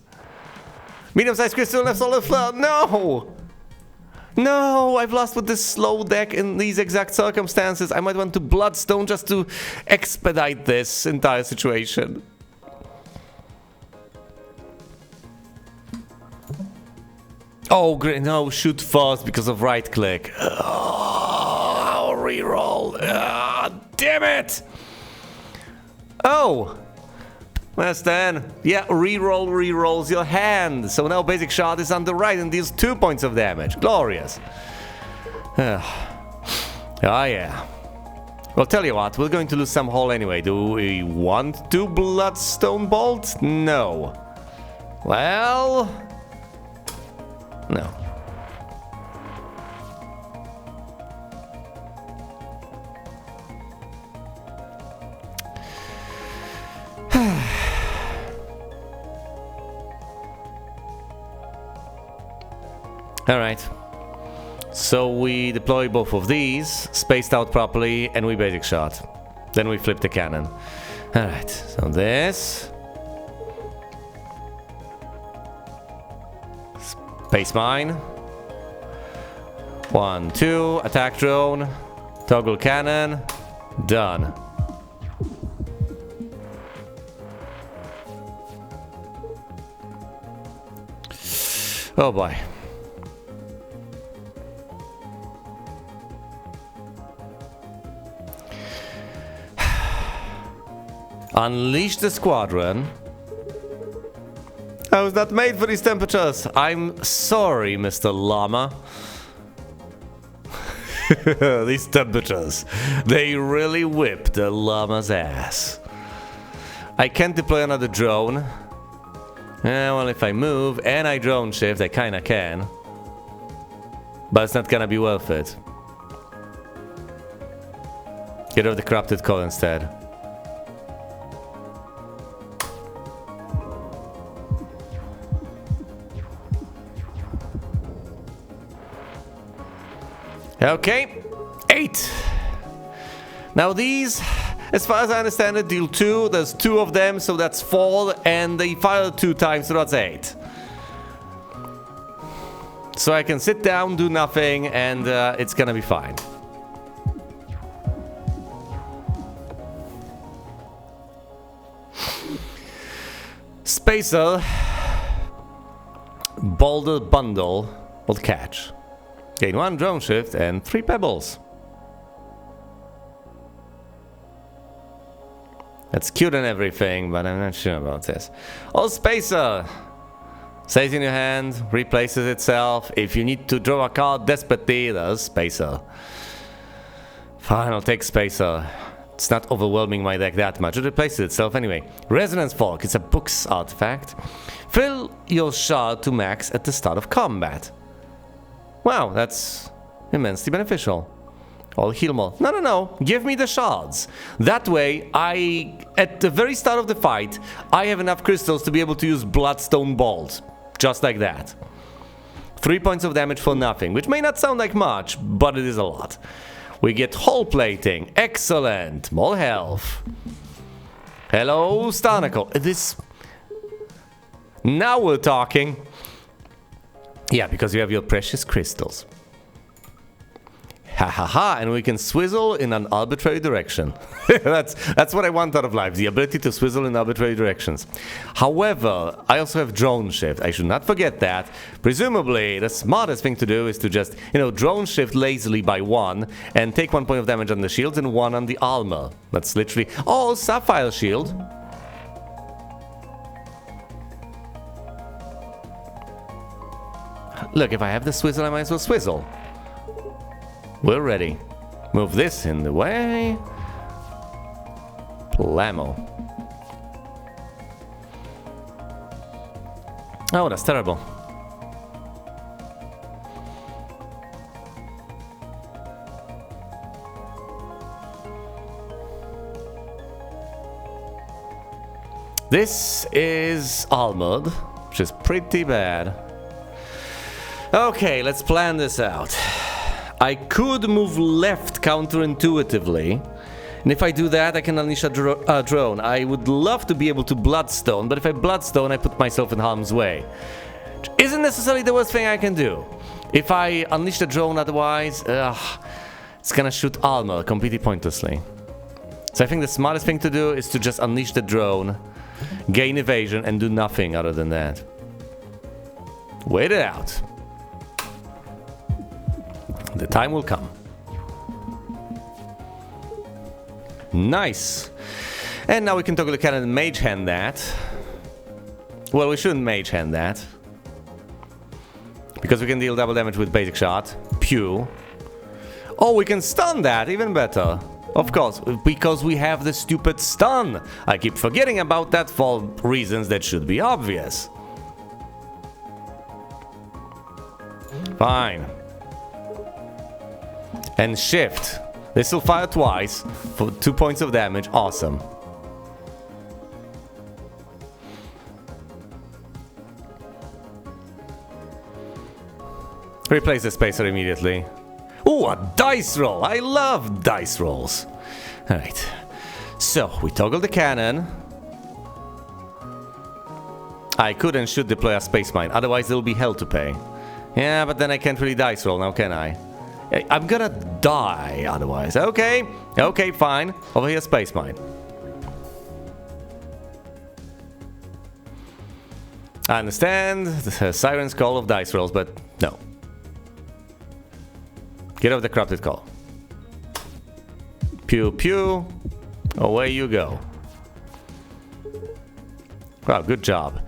Medium-sized crystal left solid flower. No! No, I've lost with this slow deck in these exact circumstances. I might want to Bloodstone just to expedite this entire situation. Oh, great. No, shoot fast because of right click. Oh, reroll. Damn it! Oh! That's then. Yeah, reroll rerolls your hand. So now basic shot is on the right and deals 2 points of damage. Glorious. Oh yeah. Well, tell you what, we're going to lose some hull anyway. Do we want to Bloodstone Bolt? No. Well... No. Alright, so we deploy both of these, spaced out properly, and we basic shot. Then we flip the cannon. Alright, so this. Space mine. 1, 2, attack drone, toggle cannon, done. Oh boy. Unleash the squadron. I was not made for these temperatures. I'm sorry, Mr. Llama. These temperatures, they really whip the llama's ass. I can't deploy another drone. Well, if I move and I drone shift, I kinda can. But it's not gonna be worth it. Get rid of the corrupted core instead. Okay, 8. Now these, as far as I understand it, deal 2. There's 2 of them, so that's 4, and they fire 2 times, so that's 8. So I can sit down, do nothing, and it's gonna be fine. Spacer, Boulder Bundle will catch. Gain 1 drone shift and 3 pebbles. That's cute and everything, but I'm not sure about this. Oh, Spacer! Stays in your hand, replaces itself. If you need to draw a card desperately, there's Spacer. Fine, I'll take Spacer. It's not overwhelming my deck that much. It replaces itself anyway. Resonance Fork, it's a book's artifact. Fill your shard to max at the start of combat. Wow, that's immensely beneficial. I'll heal more. No. Give me the shards. That way, at the very start of the fight, I have enough crystals to be able to use Bloodstone Bolt. Just like that. 3 points of damage for nothing, which may not sound like much, but it is a lot. We get hull plating. Excellent. More health. Hello, Starnacle. Now we're talking. Yeah, because you have your precious crystals. Ha ha ha, and we can swizzle in an arbitrary direction. That's what I want out of life, the ability to swizzle in arbitrary directions. However, I also have drone shift. I should not forget that. Presumably, the smartest thing to do is to just, drone shift lazily by 1 and take 1 point of damage on the shields and 1 on the armor. That's literally... Oh, Sapphire Shield. Look, if I have the swizzle, I might as well swizzle. We're ready. Move this in the way. Plamo. Oh, that's terrible. This is armored, which is pretty bad. Okay, let's plan this out. I could move left counterintuitively, and if I do that, I can unleash a drone. I would love to be able to bloodstone, but if I bloodstone, I put myself in harm's way. Which isn't necessarily the worst thing I can do. If I unleash the drone otherwise, it's gonna shoot armor completely pointlessly. So I think the smartest thing to do is to just unleash the drone, gain evasion, and do nothing other than that. Wait it out. The time will come. Nice. And now we can toggle the cannon and mage hand that. Well, we shouldn't mage hand that, because we can deal double damage with basic shot. Pew. Oh, we can stun that, even better. Of course, because we have the stupid stun. I keep forgetting about that for reasons that should be obvious. Fine. And shift. This will fire twice for 2 points of damage. Awesome. Replace the spacer immediately. Ooh, a dice roll! I love dice rolls. Alright. So, we toggle the cannon. I could and should deploy a space mine, otherwise there will be hell to pay. Yeah, but then I can't really dice roll now, can I? I'm gonna die otherwise. Okay, okay, fine. Over here, space mine. I understand the siren's call of dice rolls, but no. Get off the corrupted call. Pew pew. Away you go. Wow, good job.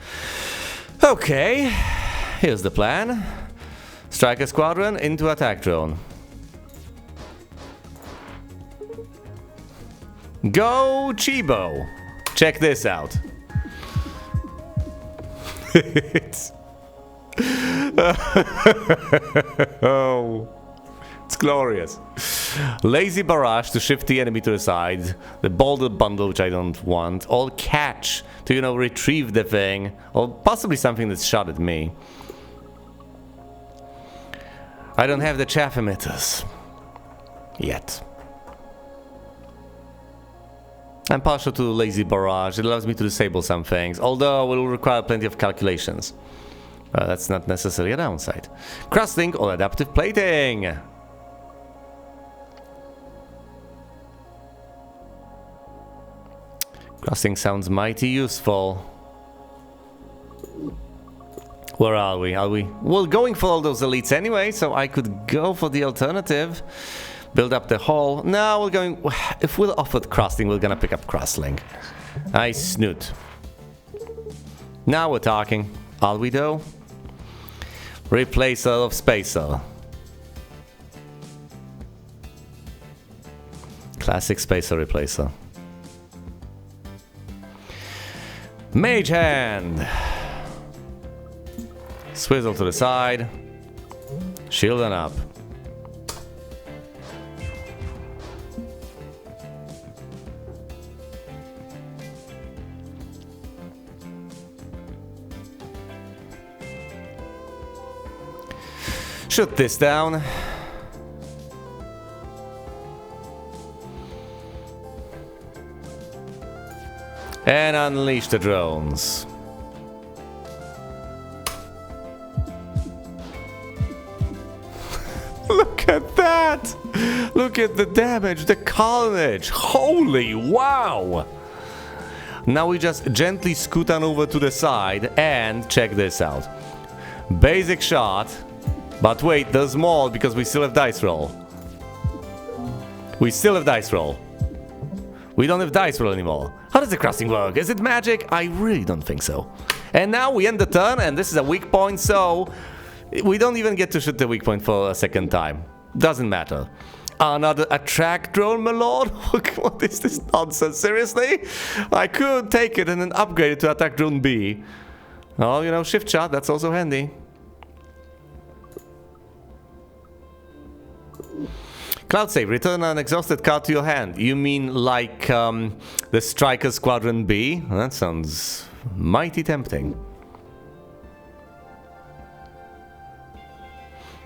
Okay, here's the plan. Striker squadron into attack drone. Go Chibo! Check this out. Oh, it's glorious. Lazy barrage to shift the enemy to the side. The boulder bundle, which I don't want. Or catch to, retrieve the thing. Or possibly something that's shot at me. I don't have the chaff emitters. Yet. I'm partial to lazy barrage. It allows me to disable some things, although it will require plenty of calculations. That's not necessarily a downside. Crusting or adaptive plating. Crusting sounds mighty useful. Where are we? Well, going for all those elites anyway, so I could go for the alternative. Build up the hull. No, we're going... If we're offered crusting, we're gonna pick up crustling. I snoot. Now we're talking. Are we though? Replacer of spacer. Classic spacer replacer. Mage hand. Swizzle to the side. Shield and up. Shoot this down. And unleash the drones. Look at that! Look at the damage, the carnage! Holy wow! Now we just gently scoot on over to the side and check this out. Basic shot. But wait, there's more because we still have dice roll. We still have dice roll. We don't have dice roll anymore. How does the crossing work? Is it magic? I really don't think so. And now we end the turn, and this is a weak point, so we don't even get to shoot the weak point for a second time. Doesn't matter. Another attract drone, my lord? What is this nonsense? Seriously? I could take it and then upgrade it to attack drone B. Oh, you know, shift shot, that's also handy. Cloud save, return an exhausted card to your hand. You mean like the Striker Squadron B? That sounds mighty tempting.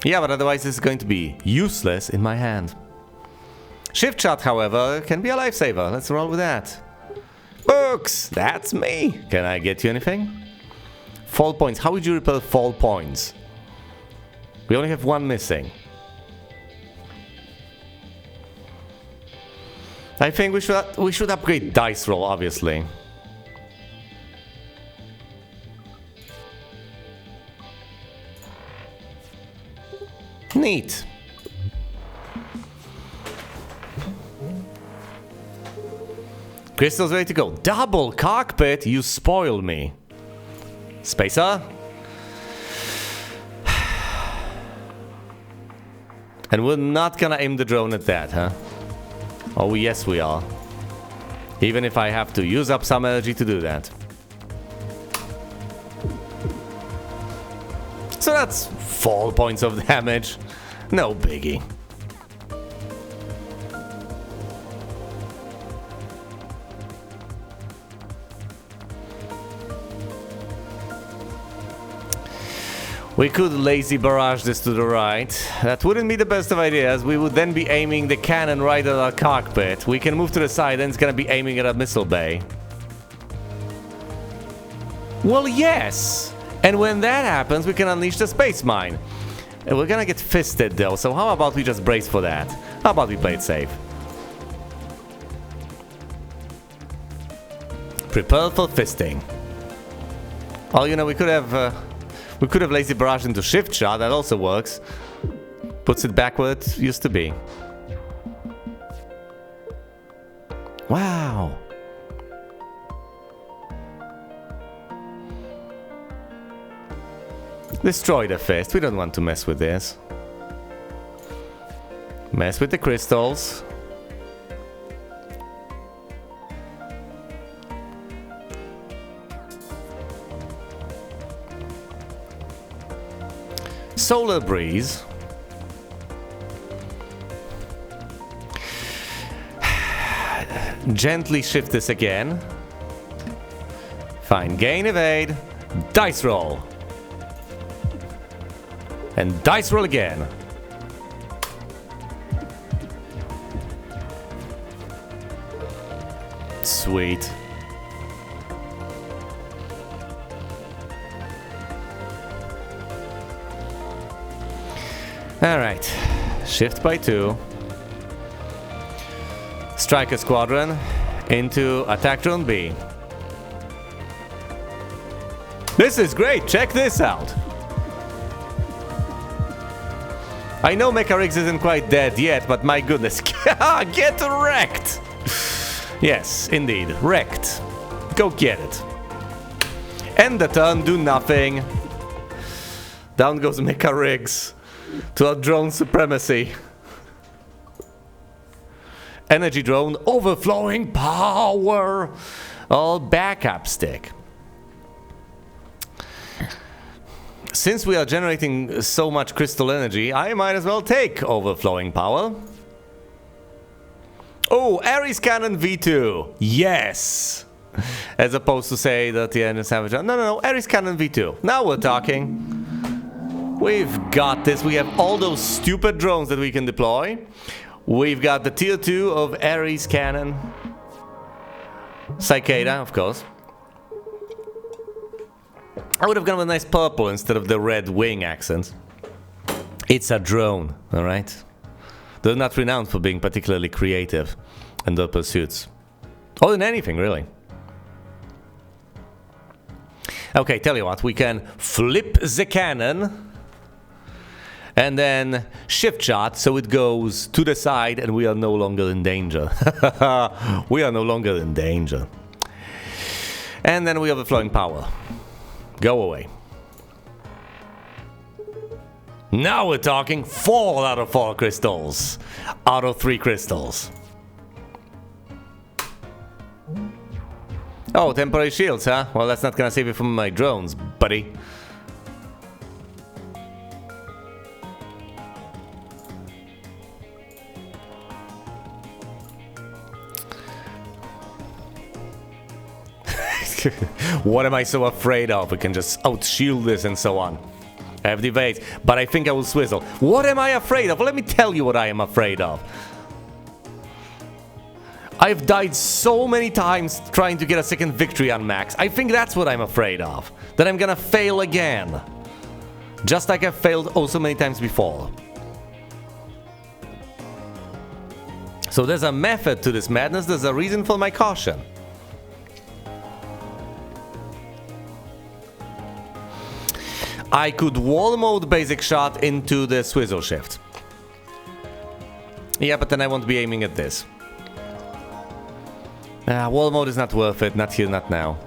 Yeah, but otherwise this is going to be useless in my hand. Shift shot, however, can be a lifesaver. Let's roll with that. Books! That's me! Can I get you anything? Fall points. How would you repel fall points? We only have one missing. I think we should upgrade dice roll, obviously. Neat. Crystal's ready to go. Double cockpit, you spoil me. Spacer. And we're not gonna aim the drone at that, huh? Oh yes we are. Even if I have to use up some energy to do that. So that's 4 points of damage. No biggie. We could lazy barrage this to the right. That wouldn't be the best of ideas. We would then be aiming the cannon right at our cockpit. We can move to the side, then it's gonna be aiming at a missile bay. Well, yes! And when that happens, we can unleash the space mine. And we're gonna get fisted though, so how about we just brace for that? How about we play it safe? Prepare for fisting. Oh, you know, we could have lazy barrage into shift shot, that also works. Puts it back where it used to be. Wow. Destroy the fist, we don't want to mess with this. Mess with the crystals. Solar breeze. Gently shift this again. Fine. Gain, evade. Dice roll. And dice roll again. Sweet. Alright, shift by 2. Striker Squadron into attack drone B. This is great, check this out. I know Mecha Riggs isn't quite dead yet, but my goodness, get wrecked! Yes, indeed, wrecked. Go get it. End the turn, do nothing. Down goes Mecha Riggs. To our drone supremacy. Energy drone, overflowing power. All backup stick. Since we are generating so much crystal energy, I might as well take overflowing power. Oh, Ares Cannon V2. Yes. As opposed to say that the end is savage. No, Ares Cannon V2. Now we're talking. We've got this. We have all those stupid drones that we can deploy. We've got the tier 2 of Ares Cannon. Cicada, of course. I would have gone with a nice purple instead of the red wing accent. It's a drone, alright? They're not renowned for being particularly creative in their pursuits. Or in anything, really. Okay, tell you what, we can flip the cannon and then shift shot so it goes to the side and we are no longer in danger. We are no longer in danger. And then we have overflowing power. Go away. Now we're talking 4 out of 4 crystals. Out of 3 crystals. Oh, temporary shields, huh? Well, that's not gonna save you from my drones, buddy. What am I so afraid of? We can just out-shield this and so on. I have the evade, but I think I will swizzle. What am I afraid of? Well, let me tell you what I am afraid of. I've died so many times trying to get a second victory on max. I think that's what I'm afraid of. That I'm gonna fail again. Just like I've failed oh so many times before. So there's a method to this madness. There's a reason for my caution. I could wall mode basic shot into the swizzle shift. Yeah, but then I won't be aiming at this. Wall mode is not worth it. Not here, not now.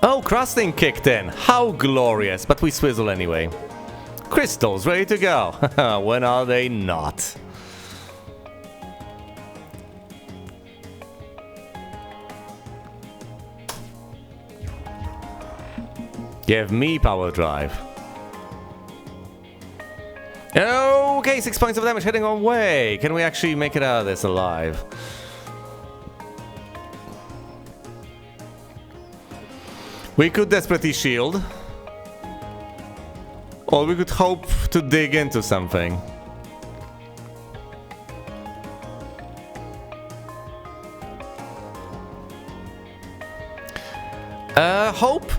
Oh, crusting kicked in. How glorious. But we swizzle anyway. Crystals ready to go. When are they not? Give me power drive. Okay, 6 points of damage heading our way. Can we actually make it out of this alive? We could desperately shield. Or we could hope to dig into something. Hope?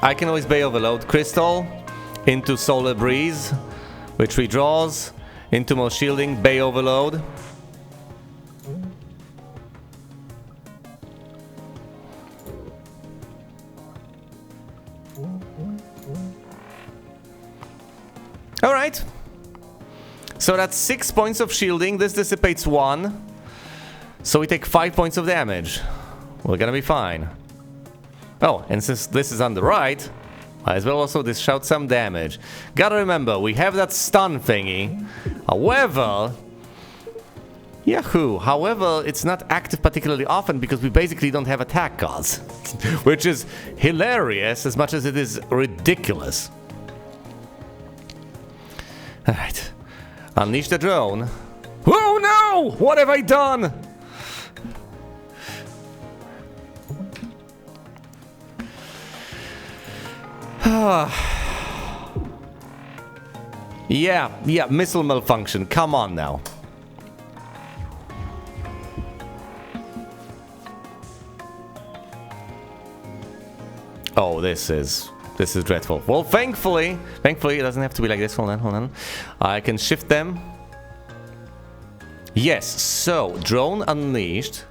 I can always Bay Overload Crystal into Solar Breeze, which redraws into more shielding, Bay Overload. Alright. So that's 6 points of shielding. This dissipates 1. So we take 5 points of damage. We're gonna be fine. Oh, and since this is on the right, might as well also dish out some damage. Gotta remember, we have that stun thingy. However... Yahoo! However, it's not active particularly often because we basically don't have attack cards. Which is hilarious as much as it is ridiculous. Alright. Unleash the drone. Oh no! What have I done? Yeah, missile malfunction. Come on now. Oh, this is dreadful. Well, thankfully it doesn't have to be like this. Hold on. I can shift them. Yes, so drone unleashed.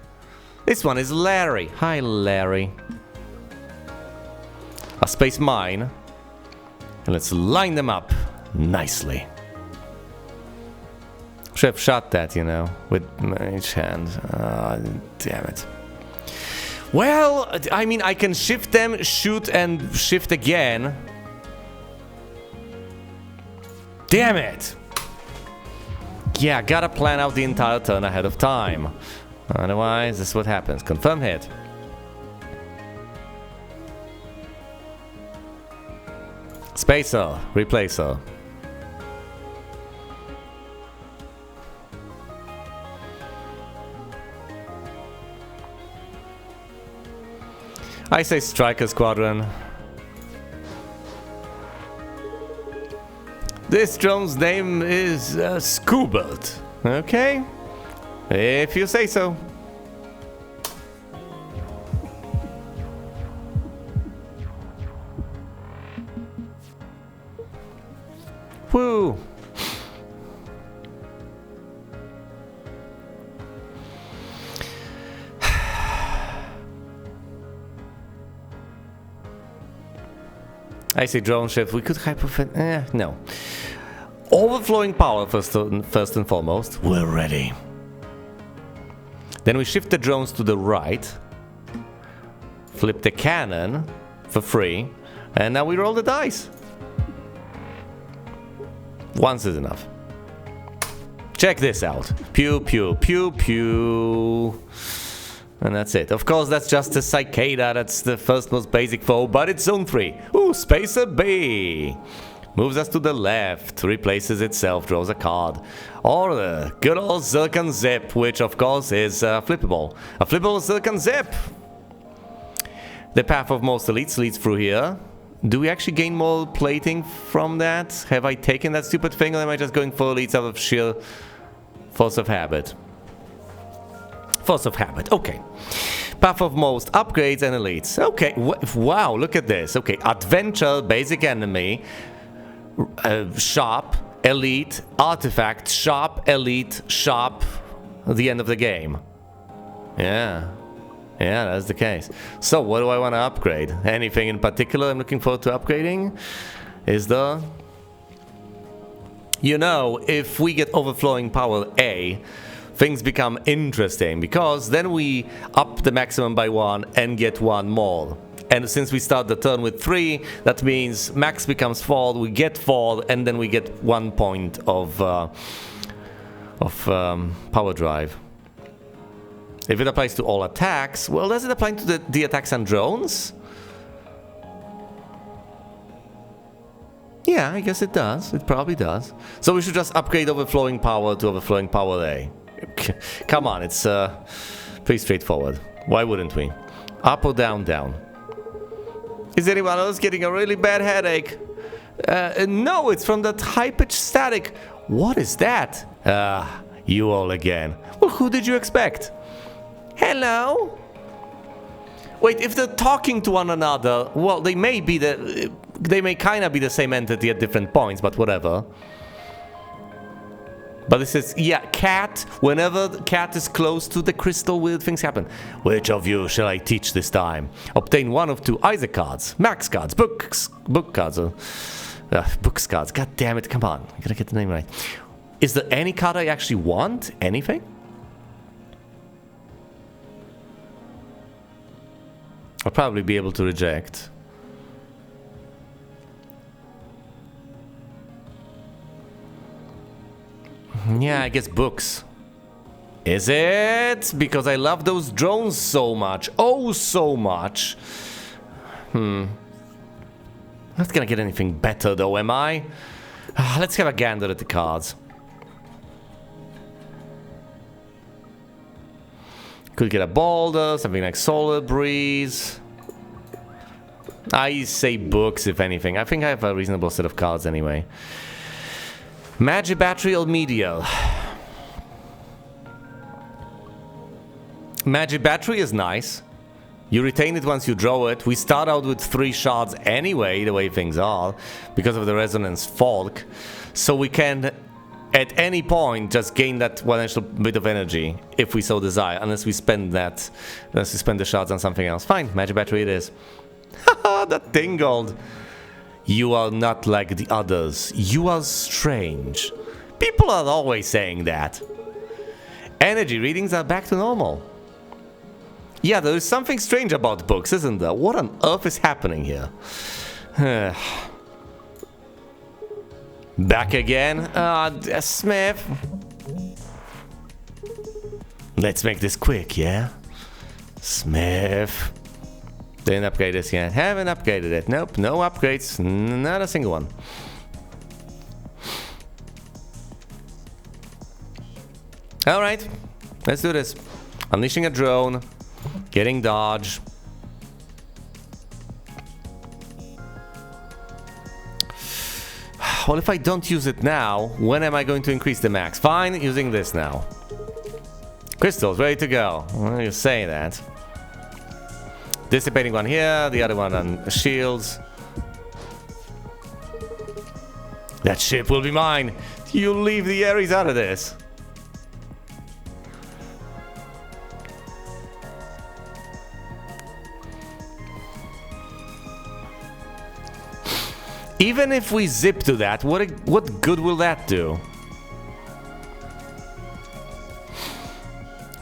This one is Larry. Hi, Larry. A space mine. And let's line them up nicely. Should have shot that, you know, with each hand. Damn it. Well, I mean, I can shift them, shoot, and shift again. Damn it! Yeah, gotta plan out the entire turn ahead of time. Otherwise, this is what happens. Confirm hit. Spacer, replacer. I say Striker Squadron. This drone's name is Cobalt. Okay? If you say so. Woo! I say drone shift. We could no. Overflowing power first and foremost. We're ready. Then we shift the drones to the right. Flip the cannon for free. And now we roll the dice. Once is enough. Check this out. Pew, pew, pew, pew. And that's it. Of course, that's just a cicada. That's the first most basic foe, but it's zone 3. Ooh, Spacer B. Moves us to the left, replaces itself, draws a card. Or the good old Zircon Zip, which of course is flippable. A flippable Zircon Zip. The path of most elites leads through here. Do we actually gain more plating from that? Have I taken that stupid thing, or am I just going for elites out of sheer force of habit? Force of habit, okay. Path of most upgrades and elites. Okay, wow, look at this. Okay, adventure, basic enemy, shop, elite, artifact, shop, elite, shop, the end of the game. Yeah, that's the case. So, what do I want to upgrade? Anything in particular I'm looking forward to upgrading? Is there? You know, if we get overflowing power A, things become interesting, because then we up the maximum by 1 and get 1 more. And since we start the turn with 3, that means max becomes 4, we get 4, and then we get 1 point of power drive. If it applies to all attacks, well, does it apply to the attacks and drones? Yeah, I guess it does. It probably does. So we should just upgrade overflowing power to overflowing power A. Come on, it's pretty straightforward. Why wouldn't we? Up or down, down. Is anyone else getting a really bad headache? No, it's from that high-pitched static. What is that? You all again. Well, who did you expect? Hello? Wait, if they're talking to one another, well, they may kind of be the same entity at different points, but whatever. But this is, yeah, cat. Whenever the cat is close to the crystal, weird things happen. Which of you shall I teach this time? Obtain 1 of 2 Isaac cards, max cards, book cards. Books cards. God damn it, come on. I gotta get the name right. Is there any card I actually want? Anything? I'll probably be able to reject. Yeah, I guess books. Is it? Because I love those drones so much. Oh, so much. Not gonna get anything better though, am I? Let's have a gander at the cards. Could get a boulder, something like solar breeze. I say books, if anything. I think I have a reasonable set of cards anyway. Magic battery or medial? Magic battery is nice. You retain it once you draw it. We start out with 3 shards anyway, the way things are, because of the resonance fork. So we can, at any point, just gain that 1 extra bit of energy, if we so desire, unless we spend the shards on something else. Fine, magic battery it is. Haha, that tingled. You are not like the others. You are strange. People are always saying that. Energy readings are back to normal. Yeah, there is something strange about books, isn't there? What on earth is happening here? Back again? Smith. Let's make this quick, yeah? Smith. Didn't upgrade this yet. Haven't upgraded it. Nope, no upgrades. Not a single one. Alright, let's do this. Unleashing a drone. Getting dodge. Well, if I don't use it now, when am I going to increase the max? Fine, using this now. Crystals, ready to go. Well, you say that. Dissipating one here, the other one on shields. That ship will be mine. You leave the Ares out of this. Even if we zip to that, what good will that do?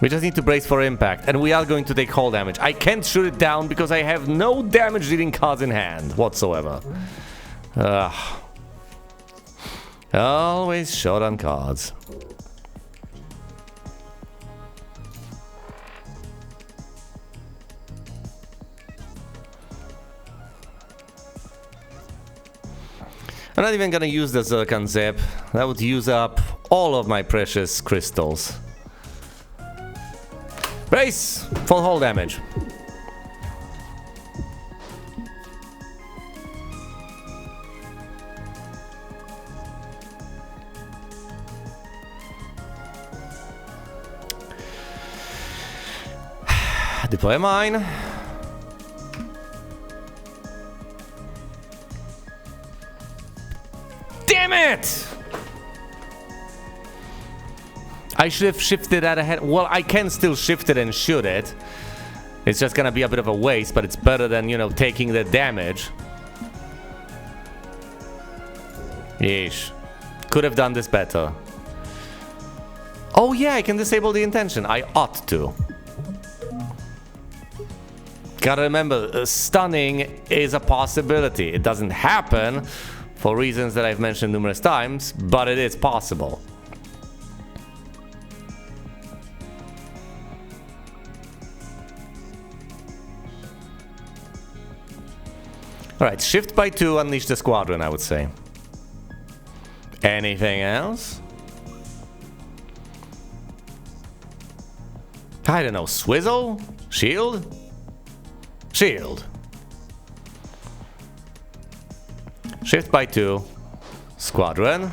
We just need to brace for impact, and we are going to take hull damage. I can't shoot it down because I have no damage-dealing cards in hand whatsoever. Always short on cards. I'm not even gonna use the Zircon Zip. That would use up all of my precious crystals. Brace! Full hull damage. Deploy a mine. Damn it! I should have shifted that ahead. Well, I can still shift it and shoot it. It's just gonna be a bit of a waste, but it's better than, you know, taking the damage. Yeesh. Could have done this better. Oh yeah, I can disable the intention. I ought to. Gotta remember, stunning is a possibility. It doesn't happen for reasons that I've mentioned numerous times, but it is possible. Alright, shift by 2, unleash the squadron, I would say. Anything else? I don't know, swizzle? Shield? Shield. Shift by 2. Squadron.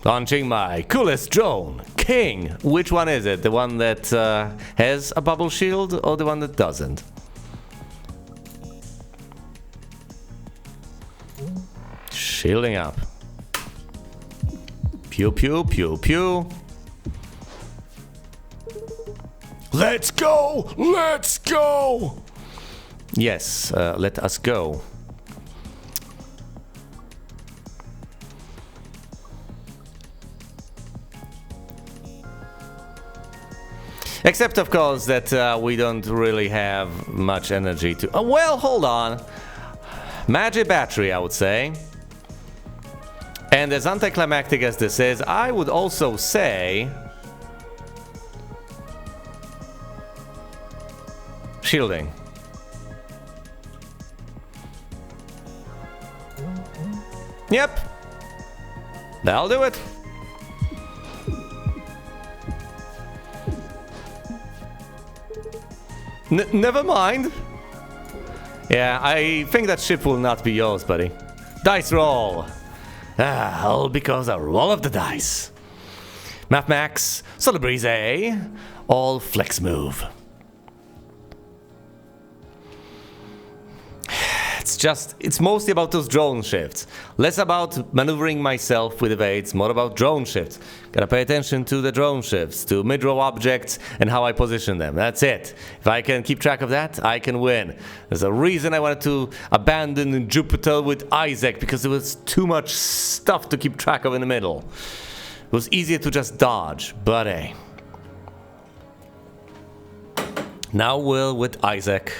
Launching my coolest drone. King. Which one is it? The one that has a bubble shield or the one that doesn't? Shielding up. Pew pew pew pew. Let's go! Let's go! Yes, let us go. Except, of course, that we don't really have much energy to... well, hold on. Magic battery, I would say. And as anticlimactic as this is, I would also say... shielding. Yep. That'll do it. Never mind. Yeah, I think that ship will not be yours, buddy. Dice roll. All because I roll of the dice. Math Max, Solar Breeze A, all flex move. It's mostly about those drone shifts. Less about maneuvering myself with evades, more about drone shifts. Gotta pay attention to the drone shifts, to mid-row objects, and how I position them. That's it. If I can keep track of that, I can win. There's a reason I wanted to abandon Jupiter with Isaac, because there was too much stuff to keep track of in the middle. It was easier to just dodge, but hey. Now we're with Isaac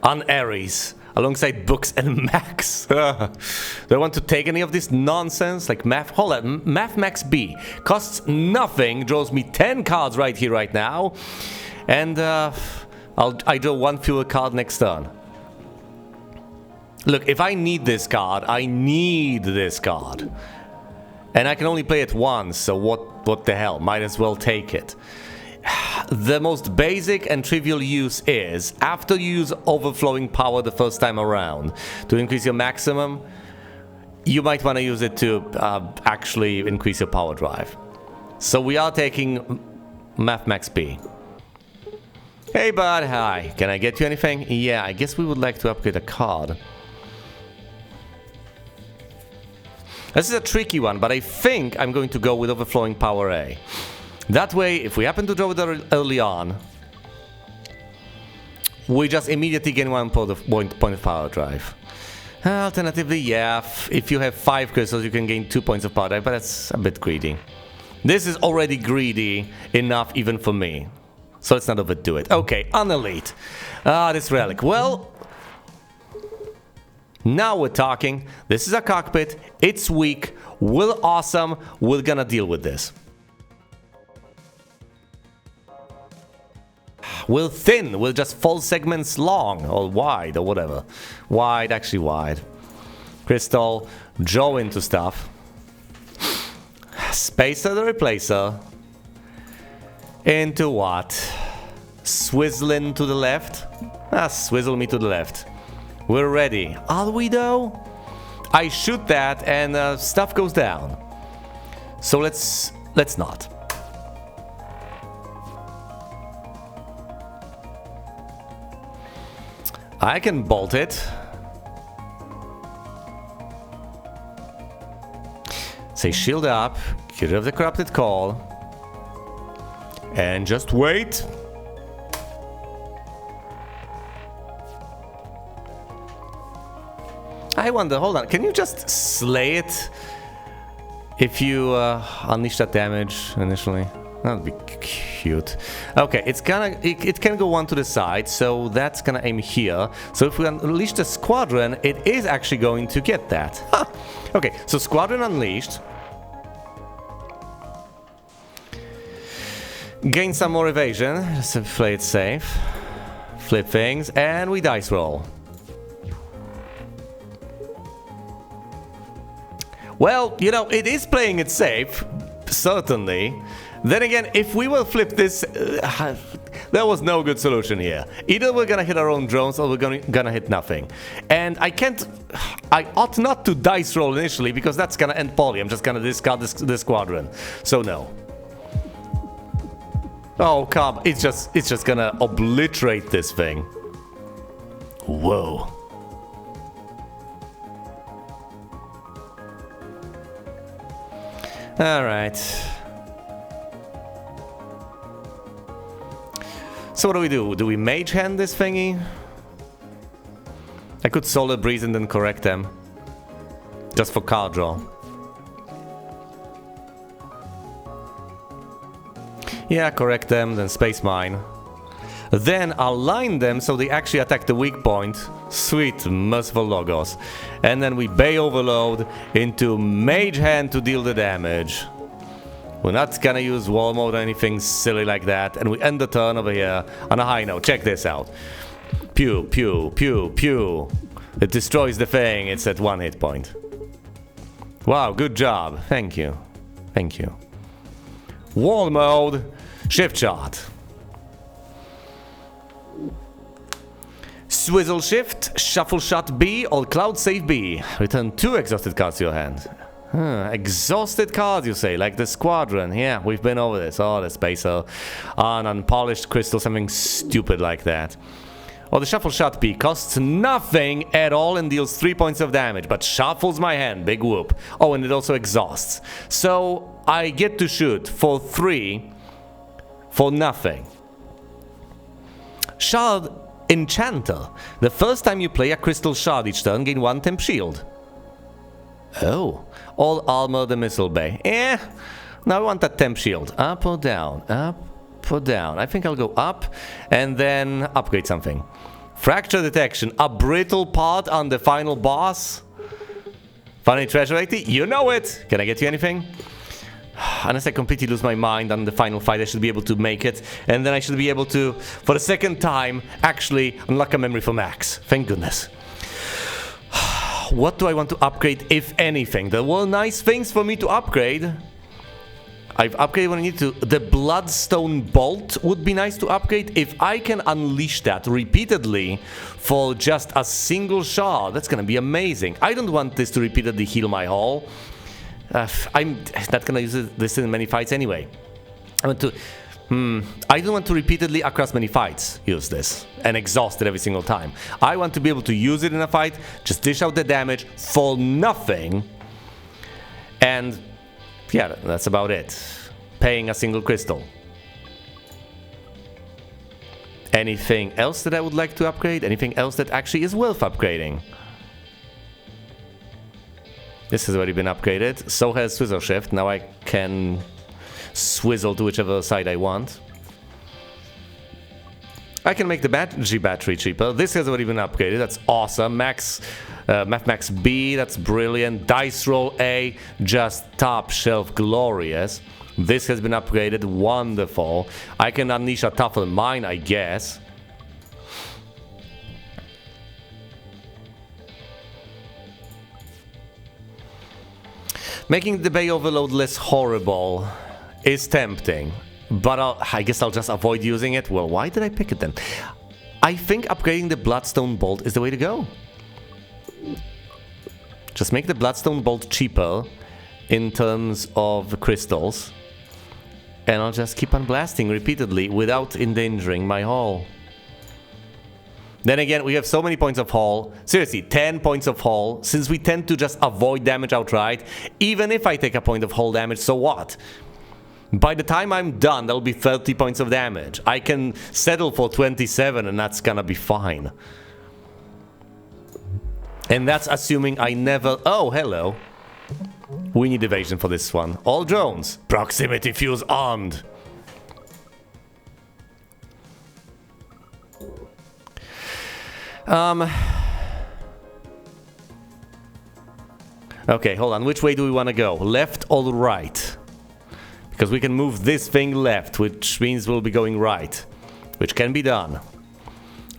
on Ares. Alongside Books and Max. Do I want to take any of this nonsense? Like Math... hold on. Math Max B. Costs nothing. Draws me 10 cards right here, right now. And I draw 1 fewer card next turn. Look, if I need this card, I need this card. And I can only play it once, so what the hell? Might as well take it. The most basic and trivial use is, after you use overflowing power the first time around to increase your maximum, you might want to use it to actually increase your power drive. So we are taking Math Max B. Hey bud, hi. Can I get you anything? Yeah, I guess we would like to upgrade a card. This is a tricky one, but I think I'm going to go with Overflowing Power A. That way, if we happen to draw it early on, we just immediately gain 1 point of power drive. Alternatively, yeah, if you have 5 crystals, you can gain 2 points of power drive, but that's a bit greedy. This is already greedy enough even for me. So let's not overdo it. Okay, Unelite. This relic. Well, now we're talking. This is a cockpit. It's weak. We're awesome. We're gonna deal with this. We're thin. We're just 4 segments long or wide or whatever. Wide, actually wide. Crystal, draw into stuff. Spacer the replacer. Into what? Swizzling to the left? Swizzle me to the left. We're ready. Are we though? I shoot that and stuff goes down. So let's not. I can bolt it. Say shield up, get rid of the corrupted call, and just wait. I wonder, hold on, can you just slay it if you unleash that damage initially? That'd be cute. Okay, it can go one to the side, so that's gonna aim here. So if we unleash the squadron, it is actually going to get that. Huh. Okay, so squadron unleashed. Gain some more evasion, just to play it safe. Flip things, and we dice roll. Well, you know, it is playing it safe, certainly. Then again, if we will flip this, there was no good solution here. Either we're gonna hit our own drones or we're gonna hit nothing. And I ought not to dice roll initially because that's gonna end poorly. I'm just gonna discard this squadron. So no. Oh, come, it's just gonna obliterate this thing. Whoa. All right. So what do? Do we mage hand this thingy? I could Solar Breeze and then correct them. Just for card draw. Yeah, correct them, then Space Mine. Then align them so they actually attack the weak point. Sweet, merciful Logos. And then we Bay Overload into Mage Hand to deal the damage. We're not gonna use Wall Mode or anything silly like that. And we end the turn over here on a high note. Check this out. Pew, pew, pew, pew. It destroys the thing. It's at 1 hit point. Wow, good job. Thank you. Thank you. Wall Mode. Shift Shot. Swizzle Shift, Shuffle Shot B, or Cloud Save B. Return 2 exhausted cards to your hand. Exhausted cards, you say, like the Squadron. Yeah, we've been over this. Oh, the Spacer. An unpolished crystal, something stupid like that. Or the Shuffle Shot B costs nothing at all and deals 3 points of damage, but shuffles my hand. Big whoop. Oh, and it also exhausts. So I get to shoot for 3 for nothing. Shard Enchanter. The first time you play a crystal shard each turn, gain 1 temp shield. Oh. All armor the missile bay. Now I want that temp shield. Up or down? Up or down? I think I'll go up and then upgrade something. Fracture detection. A brittle part on the final boss. Funny treasure 80? You know it! Can I get you anything? Unless I completely lose my mind on the final fight, I should be able to make it. And then I should be able to, for the second time, actually unlock a memory for Max. Thank goodness. What do I want to upgrade, if anything? There were nice things for me to upgrade. I've upgraded what I need to. The Bloodstone Bolt would be nice to upgrade. If I can unleash that repeatedly for just a single shard, that's gonna be amazing. I don't want this to repeatedly heal my hull. I'm not gonna use this in many fights anyway. I don't want to repeatedly across many fights use this and exhaust it every single time. I want to be able to use it in a fight, just dish out the damage for nothing, And yeah, that's about it. Paying a single crystal. Anything else that I would like to upgrade? Anything else that actually is worth upgrading? This has already been upgraded. So has Swizzle Shift. Now I can swizzle to whichever side I want. I can make the battery cheaper. This has already been upgraded. That's awesome. Max B, that's brilliant. Dice roll A, just top shelf glorious. This has been upgraded. Wonderful. I can unleash a tougher mine, I guess. Making the Bay Overload less horrible is tempting, but I guess I'll just avoid using it. Well, why did I pick it then? I think upgrading the Bloodstone Bolt is the way to go. Just make the Bloodstone Bolt cheaper in terms of crystals, and I'll just keep on blasting repeatedly without endangering my hull. Then again, we have so many points of hull. Seriously, 10 points of hull. Since we tend to just avoid damage outright, even if I take a point of hull damage, so what? By the time I'm done, that'll be 30 points of damage. I can settle for 27 and that's gonna be fine. And that's assuming I never... Oh, hello. We need evasion for this one. All drones. Proximity fuse armed. Okay, hold on. Which way do we want to go? Left or right? Because we can move this thing left, which means we'll be going right. Which can be done.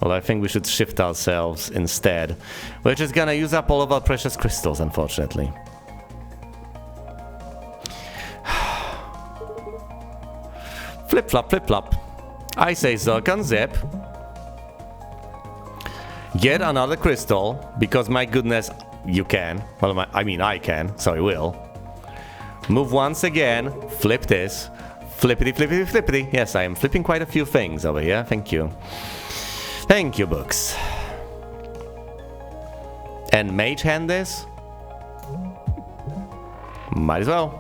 Well, I think we should shift ourselves instead. Which is gonna use up all of our precious crystals, unfortunately. Flip-flop, flip-flop. I say Zircon Zip. Get another crystal, because my goodness, you can. Well, I mean I can, so I will. Move once again, flip this. Flippity, flippity, flippity. Yes, I am flipping quite a few things over here, thank you. Thank you, books. And mage hand this? Might as well.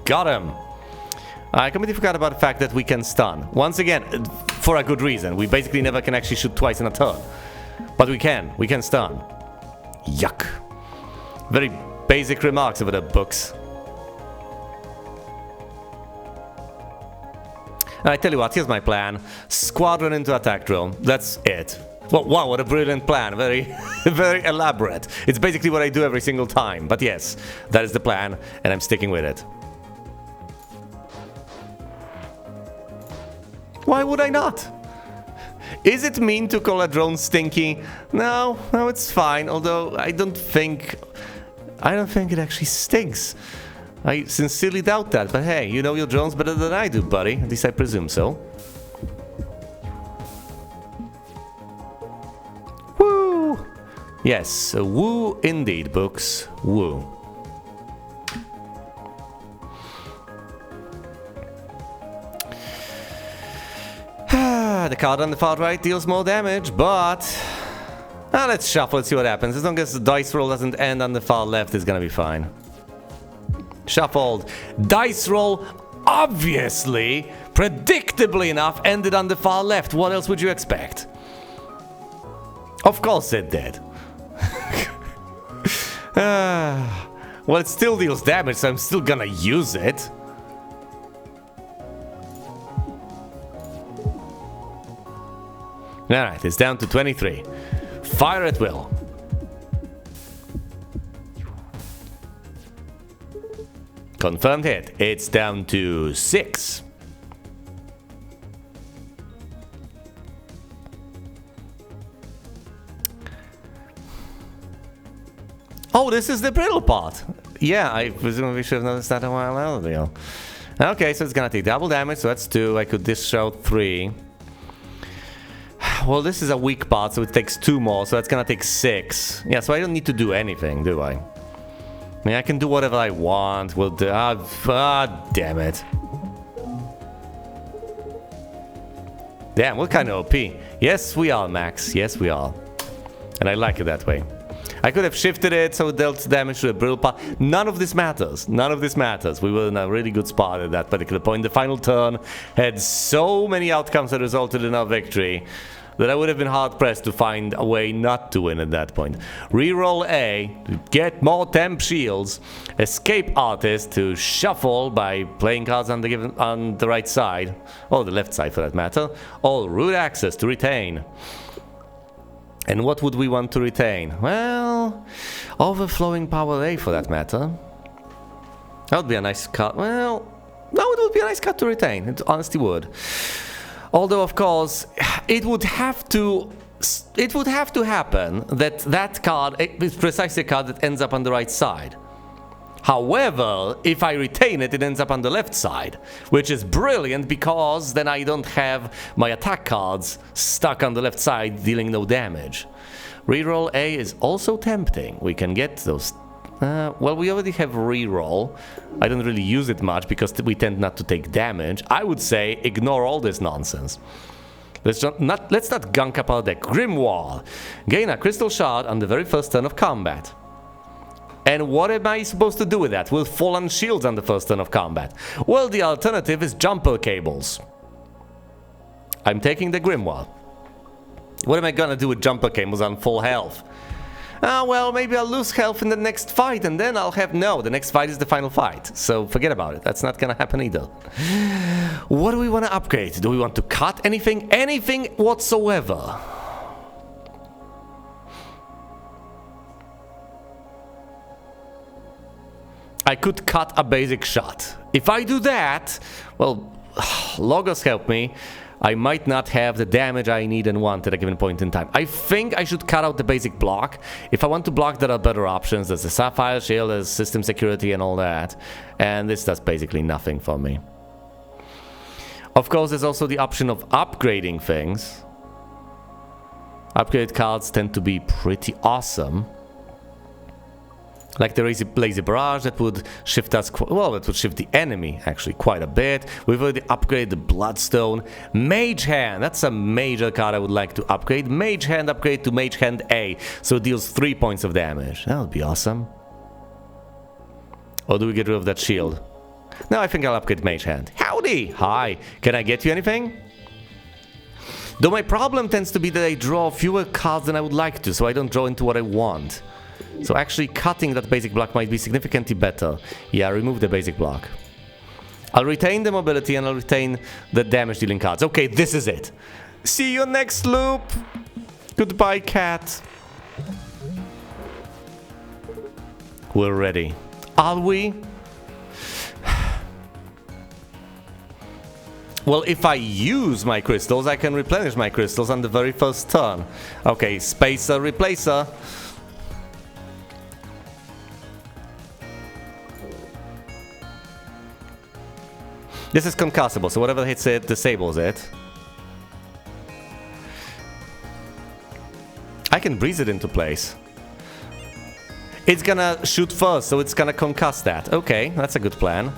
Got him. I completely forgot about the fact that we can stun. Once again, for a good reason. We basically never can actually shoot twice in a turn. But we can stun. Yuck. Very basic remarks over the books. I tell you what, here's my plan. Squadron into attack drill. That's it. Well, wow, what a brilliant plan. Very, very elaborate. It's basically what I do every single time. But yes, that is the plan, and I'm sticking with it. Why would I not? Is it mean to call a drone stinky? No, it's fine. Although I don't think it actually stinks. I sincerely doubt that. But hey, you know your drones better than I do, buddy. At least I presume so. Woo! Yes, woo indeed, books. Woo. The card on the far right deals more damage, but... let's shuffle and see what happens. As long as the dice roll doesn't end on the far left, it's gonna be fine. Shuffled. Dice roll, obviously, predictably enough, ended on the far left. What else would you expect? Of course it did. Well, it still deals damage, so I'm still gonna use it. Alright, it's down to 23. Fire at will. Confirmed hit. It's down to 6. Oh, this is the brittle part. Yeah, I presumably should have noticed that a while earlier. Okay, so it's gonna take double damage, so that's 2. I could dish out 3. Well, this is a weak part, so it takes 2 more, so that's gonna take 6. Yeah, so I don't need to do anything, do I? I mean, I can do whatever I want. We'll do... damn it. Damn, we're kind of OP. Yes, we are, Max. Yes, we are. And I like it that way. I could have shifted it so it dealt damage to the brittle part. None of this matters. None of this matters. We were in a really good spot at that particular point. The final turn had so many outcomes that resulted in our victory that I would have been hard-pressed to find a way not to win at that point. Reroll A to get more temp shields. Escape Artist to shuffle by playing cards on the right side, or the left side for that matter. Or Root Access to retain. And what would we want to retain? Well, Overflowing Power A for that matter. That would be a nice card. Well, no, it would be a nice card to retain. It honestly would. Although, of course, it would have to happen that that card is precisely a card that ends up on the right side. However, if I retain it, it ends up on the left side, which is brilliant because then I don't have my attack cards stuck on the left side dealing no damage. Reroll A is also tempting. We can get those. Well, we already have reroll. I don't really use it much because we tend not to take damage. I would say ignore all this nonsense. Let's not gunk up our deck. Grimoire. Gain a crystal shard on the very first turn of combat. And what am I supposed to do with that? We'll fall on shields on the first turn of combat. Well, the alternative is jumper cables. I'm taking the Grimoire. What am I gonna do with jumper cables on full health? Well, maybe I'll lose health in the next fight, and then I'll have... No, the next fight is the final fight, so forget about it. That's not gonna happen either. What do we want to upgrade? Do we want to cut anything? Anything whatsoever? I could cut a basic shot. If I do that, well, Logos help me. I might not have the damage I need and want at a given point in time. I think I should cut out the basic block. If I want to block, there are better options. There's the Sapphire Shield, there's system security and all that. And this does basically nothing for me. Of course, there's also the option of upgrading things. Upgrade cards tend to be pretty awesome. Like the Lazy Barrage, that would shift us, well, that would shift the enemy actually quite a bit. We've already upgraded the Bloodstone. Mage Hand, that's a major card I would like to upgrade. Mage Hand upgrade to Mage Hand A, so it deals 3 points of damage. That would be awesome. Or do we get rid of that shield? No, I think I'll upgrade Mage Hand. Howdy! Hi, can I get you anything? Though my problem tends to be that I draw fewer cards than I would like to, so I don't draw into what I want. So actually cutting that basic block might be significantly better. Yeah, remove the basic block. I'll retain the mobility and I'll retain the damage dealing cards. Okay, this is it. See you next loop. Goodbye, cat. We're ready. Are we? Well, if I use my crystals, I can replenish my crystals on the very first turn. Okay, Spacer, Replacer. This is concussable, so whatever hits it, disables it. I can breeze it into place. It's gonna shoot first, so it's gonna concuss that. Okay, that's a good plan.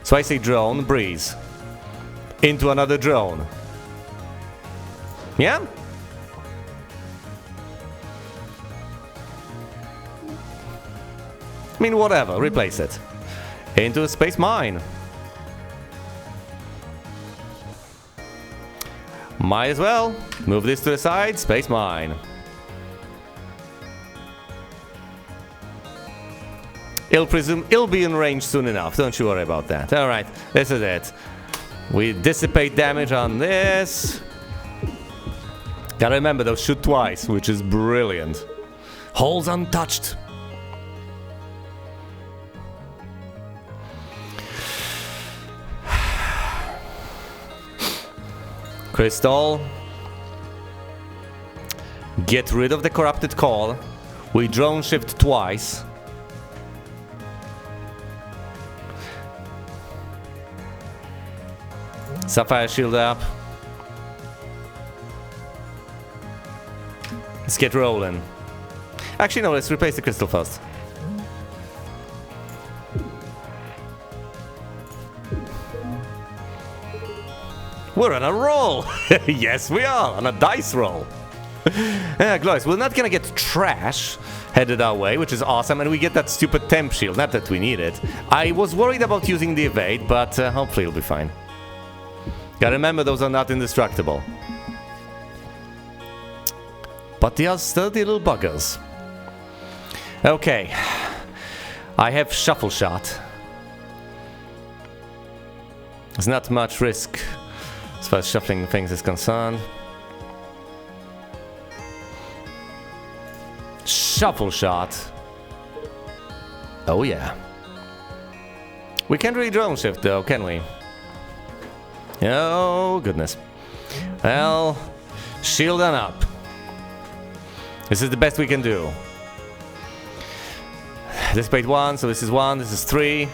So I say drone, breeze. Into another drone. Yeah? I mean, whatever, replace it. Into a space mine. Might as well. Move this to the side. Space mine. It'll be in range soon enough. Don't you worry about that. Alright, this is it. We dissipate damage on this. Gotta remember, they'll shoot twice, which is brilliant. Holes untouched. Crystal. Get rid of the corrupted call. We drone shift twice. Sapphire Shield up. Let's get rolling. Actually, no, let's replace the crystal first. We're on a roll! Yes, we are, on a dice roll. Yeah, glorious. We're not gonna get trash headed our way, which is awesome, and we get that stupid temp shield. Not that we need it. I was worried about using the evade, but hopefully it'll be fine. Gotta remember, those are not indestructible. But they are sturdy little buggers. Okay. I have Shuffle Shot. There's not much risk as far as shuffling things is concerned. Shuffle Shot. Oh yeah. We can't really drone shift though, can we? Oh goodness. Well, shield on up. This is the best we can do. Dissipate 1, so this is 1, this is 3.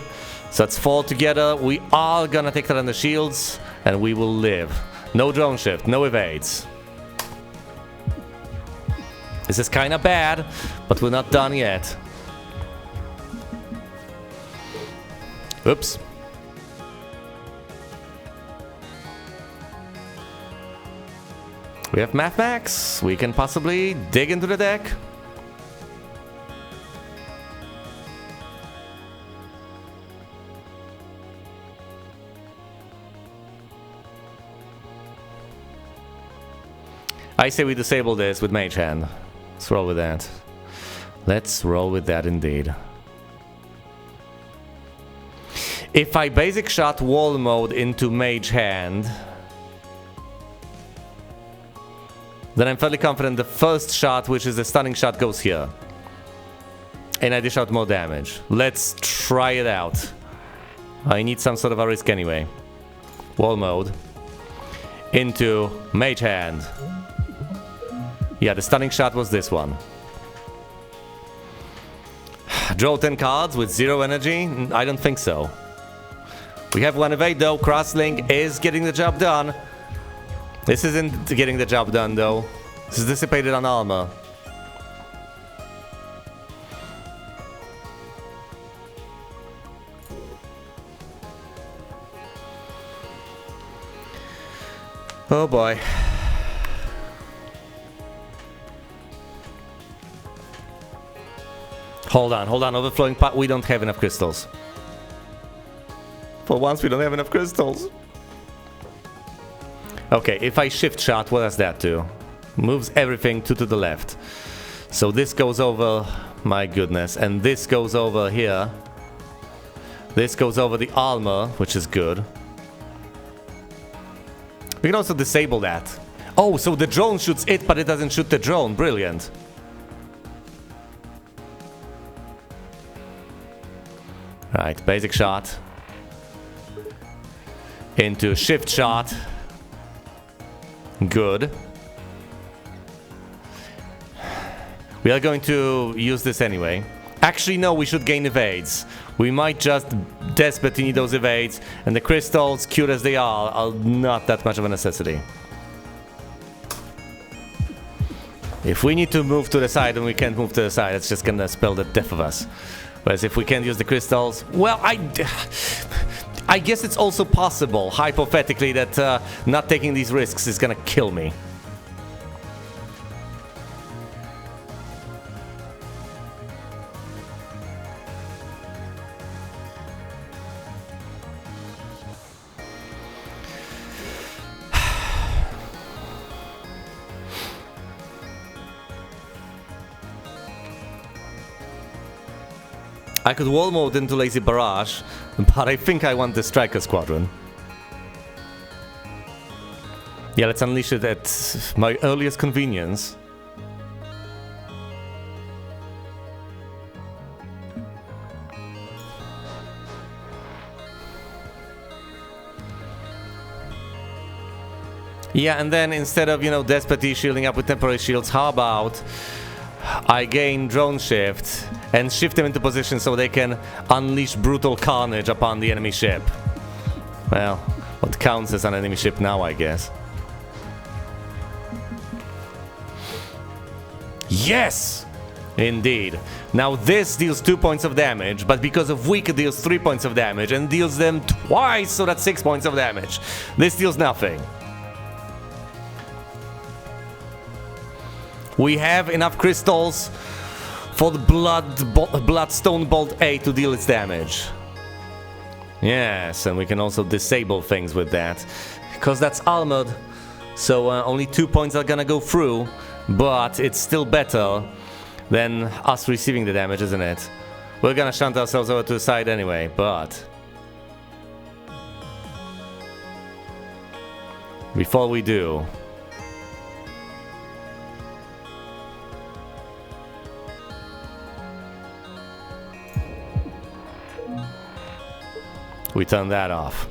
So that's 4 together. We are gonna take that on the shields, and we will live. No drone shift, no evades. This is kinda bad, but we're not done yet. Oops. We have Math Max. We can possibly dig into the deck. I say we disable this with Mage Hand. Let's roll with that. Let's roll with that indeed. If I basic shot wall mode into Mage Hand, then I'm fairly confident the first shot, which is the stunning shot, goes here. And I dish out more damage. Let's try it out. I need some sort of a risk anyway. Wall mode. Into Mage Hand. Yeah, the stunning shot was this one. Draw 10 cards with 0 energy? I don't think so. We have 1 evade though. Crosslink is getting the job done. This isn't getting the job done though. This is dissipated on armor. Oh boy. Hold on, overflowing pot. We don't have enough crystals. For once, we don't have enough crystals. Okay, if I shift shot, what does that do? Moves everything to the left. So this goes over, my goodness, and this goes over here. This goes over the armor, which is good. We can also disable that. Oh, so the drone shoots it, but it doesn't shoot the drone. Brilliant. Right, basic shot. Into shift shot. Good. We are going to use this anyway. Actually, no, we should gain evades. We might just desperately need those evades, and the crystals, cute as they are not that much of a necessity. If we need to move to the side and we can't move to the side, it's just gonna spell the death of us. Whereas if we can't use the crystals, well, I guess it's also possible, hypothetically, that not taking these risks is gonna kill me. I could wall mode into Lazy Barrage, but I think I want the Striker Squadron. Yeah, let's unleash it at my earliest convenience. Yeah, and then instead of, desperately shielding up with temporary shields, how about I gain drone shift and shift them into position so they can unleash brutal carnage upon the enemy ship. Well, what counts as an enemy ship now, I guess. Yes! Indeed. Now this deals 2 points of damage, but because of weak it deals 3 points of damage and deals them twice, so that's 6 points of damage. This deals nothing. We have enough crystals for the Bloodstone Bolt A to deal its damage. Yes, and we can also disable things with that, because that's armored. So only 2 points are gonna go through, but it's still better than us receiving the damage, isn't it? We're gonna shunt ourselves over to the side anyway, but before we do, we turn that off.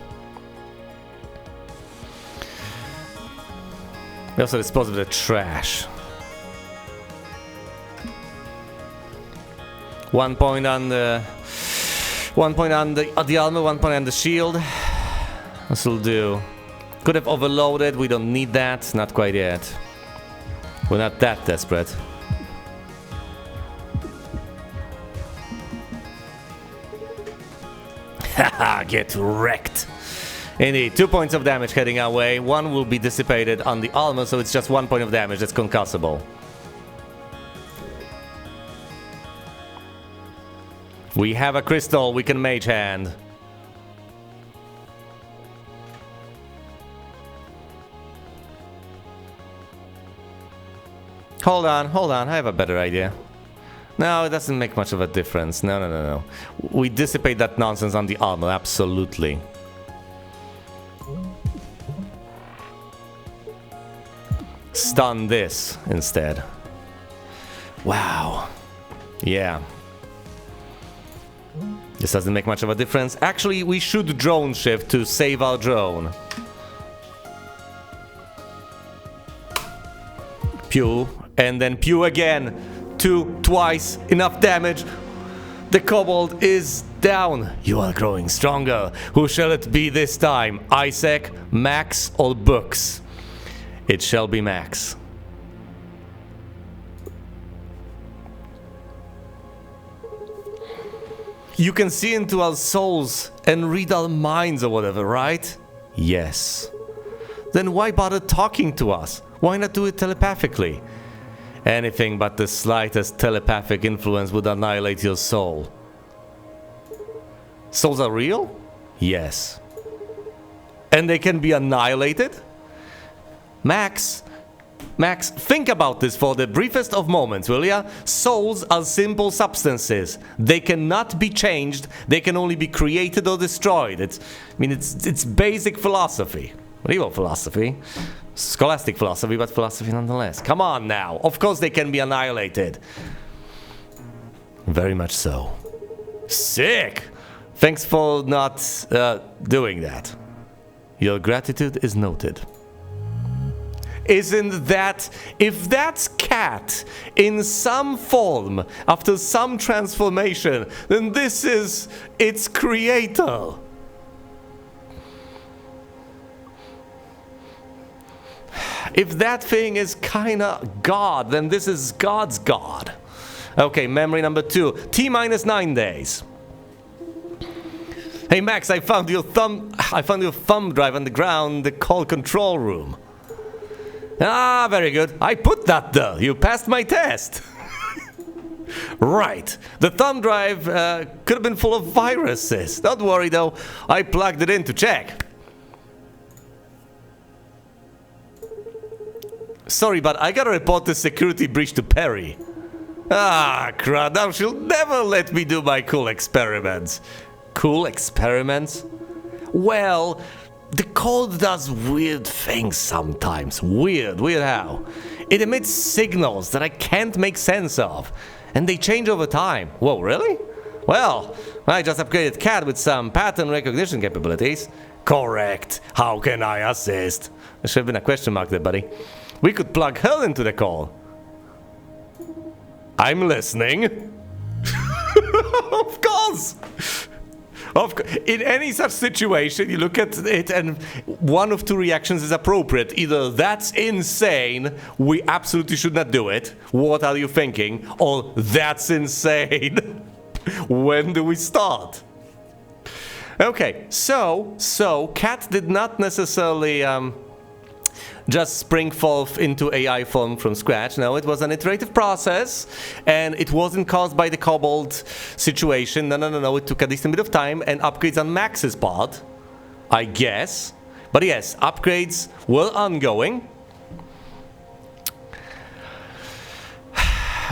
We also dispose of the trash. 1 point on the... 1 point on the armor, 1 point on the shield. This will do. Could have overloaded, we don't need that. Not quite yet. We're not that desperate. Haha, get wrecked. Indeed, 2 points of damage heading our way. 1 will be dissipated on the armor, so it's just 1 point of damage that's concussable. We have a crystal, we can mage hand. Hold on, I have a better idea. No, it doesn't make much of a difference. No. We dissipate that nonsense on the armor, absolutely. Stun this instead. Wow. Yeah. This doesn't make much of a difference. Actually, we should drone shift to save our drone. Pew. And then pew again. 2, twice. Enough damage. The kobold is down. You are growing stronger. Who shall it be this time? Isaac, Max, or Books? It shall be Max. You can see into our souls and read our minds or whatever, right? Yes. Then why bother talking to us? Why not do it telepathically? Anything but the slightest telepathic influence would annihilate your soul. Souls are real? Yes. And they can be annihilated? Max, think about this for the briefest of moments, will ya? Souls are simple substances. They cannot be changed. They can only be created or destroyed. It's basic philosophy. Medieval philosophy. Scholastic philosophy, but philosophy nonetheless. Come on now. Of course they can be annihilated. Very much so. Sick! Thanks for not doing that. Your gratitude is noted. Isn't that... If that's Cat in some form after some transformation, then this is its creator. If that thing is kinda God, then this is God's God. Okay, memory number 2. T-9 days. Hey Max, I found your thumb drive on the ground, the call control room. Ah, very good. I put that there. You passed my test. Right. The thumb drive could have been full of viruses. Don't worry though. I plugged it in to check. Sorry, but I gotta report this security breach to Perry. Ah, crap. Now she'll never let me do my cool experiments. Cool experiments? Well... The code does weird things sometimes. Weird how? It emits signals that I can't make sense of. And they change over time. Whoa, really? Well, I just upgraded Cat with some pattern recognition capabilities. Correct. How can I assist? There should have been a question mark there, buddy. We could plug her into the call. I'm listening. Of course! In any such situation, you look at it and one of 2 reactions is appropriate. Either that's insane, we absolutely should not do it, what are you thinking? Or that's insane, when do we start? Okay, so Cat did not necessarily just spring forth into AI form from scratch. No, it was an iterative process, and it wasn't caused by the Cobalt situation. No, it took a decent bit of time, and upgrades on Max's part, I guess. But yes, upgrades were ongoing.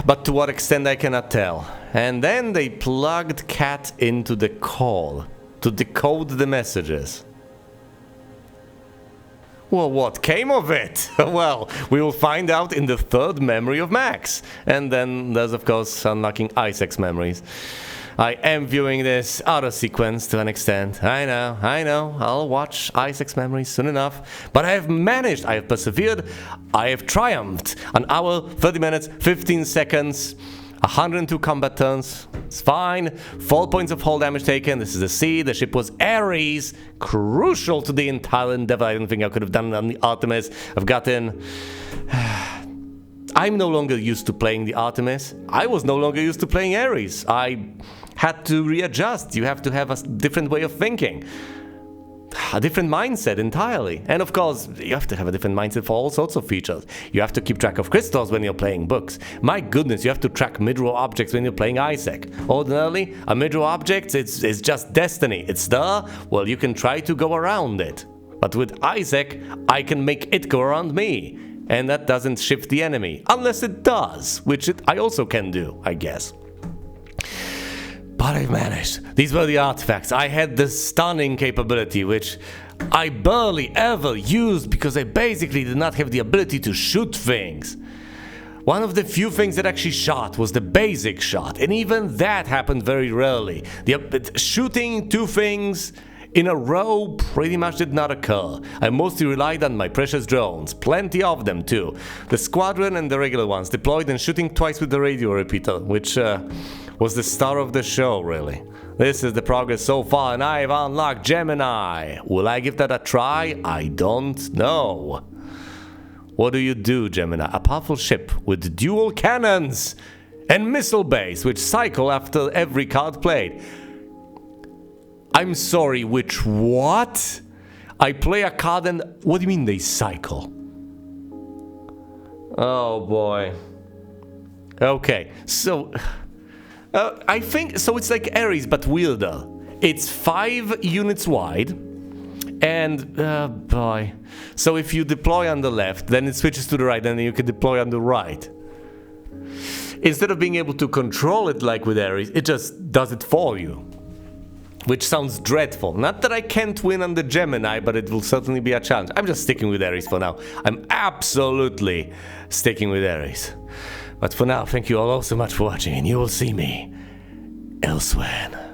But to what extent I cannot tell. And then they plugged Cat into the call to decode the messages. Well, what came of it? Well, we will find out in the third memory of Max. And then there's, of course, unlocking Isaac's memories. I am viewing this out of sequence to an extent. I know. I'll watch Isaac's memories soon enough. But I have managed, I have persevered, I have triumphed. An hour, 30 minutes, 15 seconds, 102 combat turns. It's fine. 4 points of hull damage taken. This is the sea. The ship was Ares. Crucial to the entire endeavor. I don't think I could have done it on the Artemis. I've gotten... I'm no longer used to playing the Artemis. I was no longer used to playing Ares. I had to readjust. You have to have a different way of thinking. A different mindset entirely. And of course, you have to have a different mindset for all sorts of features. You have to keep track of crystals when you're playing books. My goodness, you have to track mid-row objects when you're playing Isaac. Ordinarily, a mid-row object, it's just destiny. It's there, well, you can try to go around it. But with Isaac, I can make it go around me. And that doesn't shift the enemy. Unless it does, which I also can do, I guess. But I've managed. These were the artifacts. I had the stunning capability, which I barely ever used because I basically did not have the ability to shoot things. One of the few things that actually shot was the basic shot, and even that happened very rarely. Shooting two things in a row pretty much did not occur. I mostly relied on my precious drones, plenty of them too. The squadron and the regular ones, deployed and shooting twice with the radio repeater, which was the star of the show, really. This is the progress so far, and I've unlocked Gemini. Will I give that a try? I don't know. What do you do, Gemini? A powerful ship with dual cannons and missile bays, which cycle after every card played. I'm sorry, which what? I play a card and... What do you mean they cycle? Oh boy. Okay, so... I think... So it's like Ares, but wielder. It's 5 units wide. And... boy. So if you deploy on the left, then it switches to the right, and then you can deploy on the right. Instead of being able to control it like with Ares, it just does it for you. Which sounds dreadful. Not that I can't win on the Gemini, but it will certainly be a challenge. I'm just sticking with Ares for now. I'm absolutely sticking with Ares. But for now, thank you all so much for watching, and you will see me elsewhere.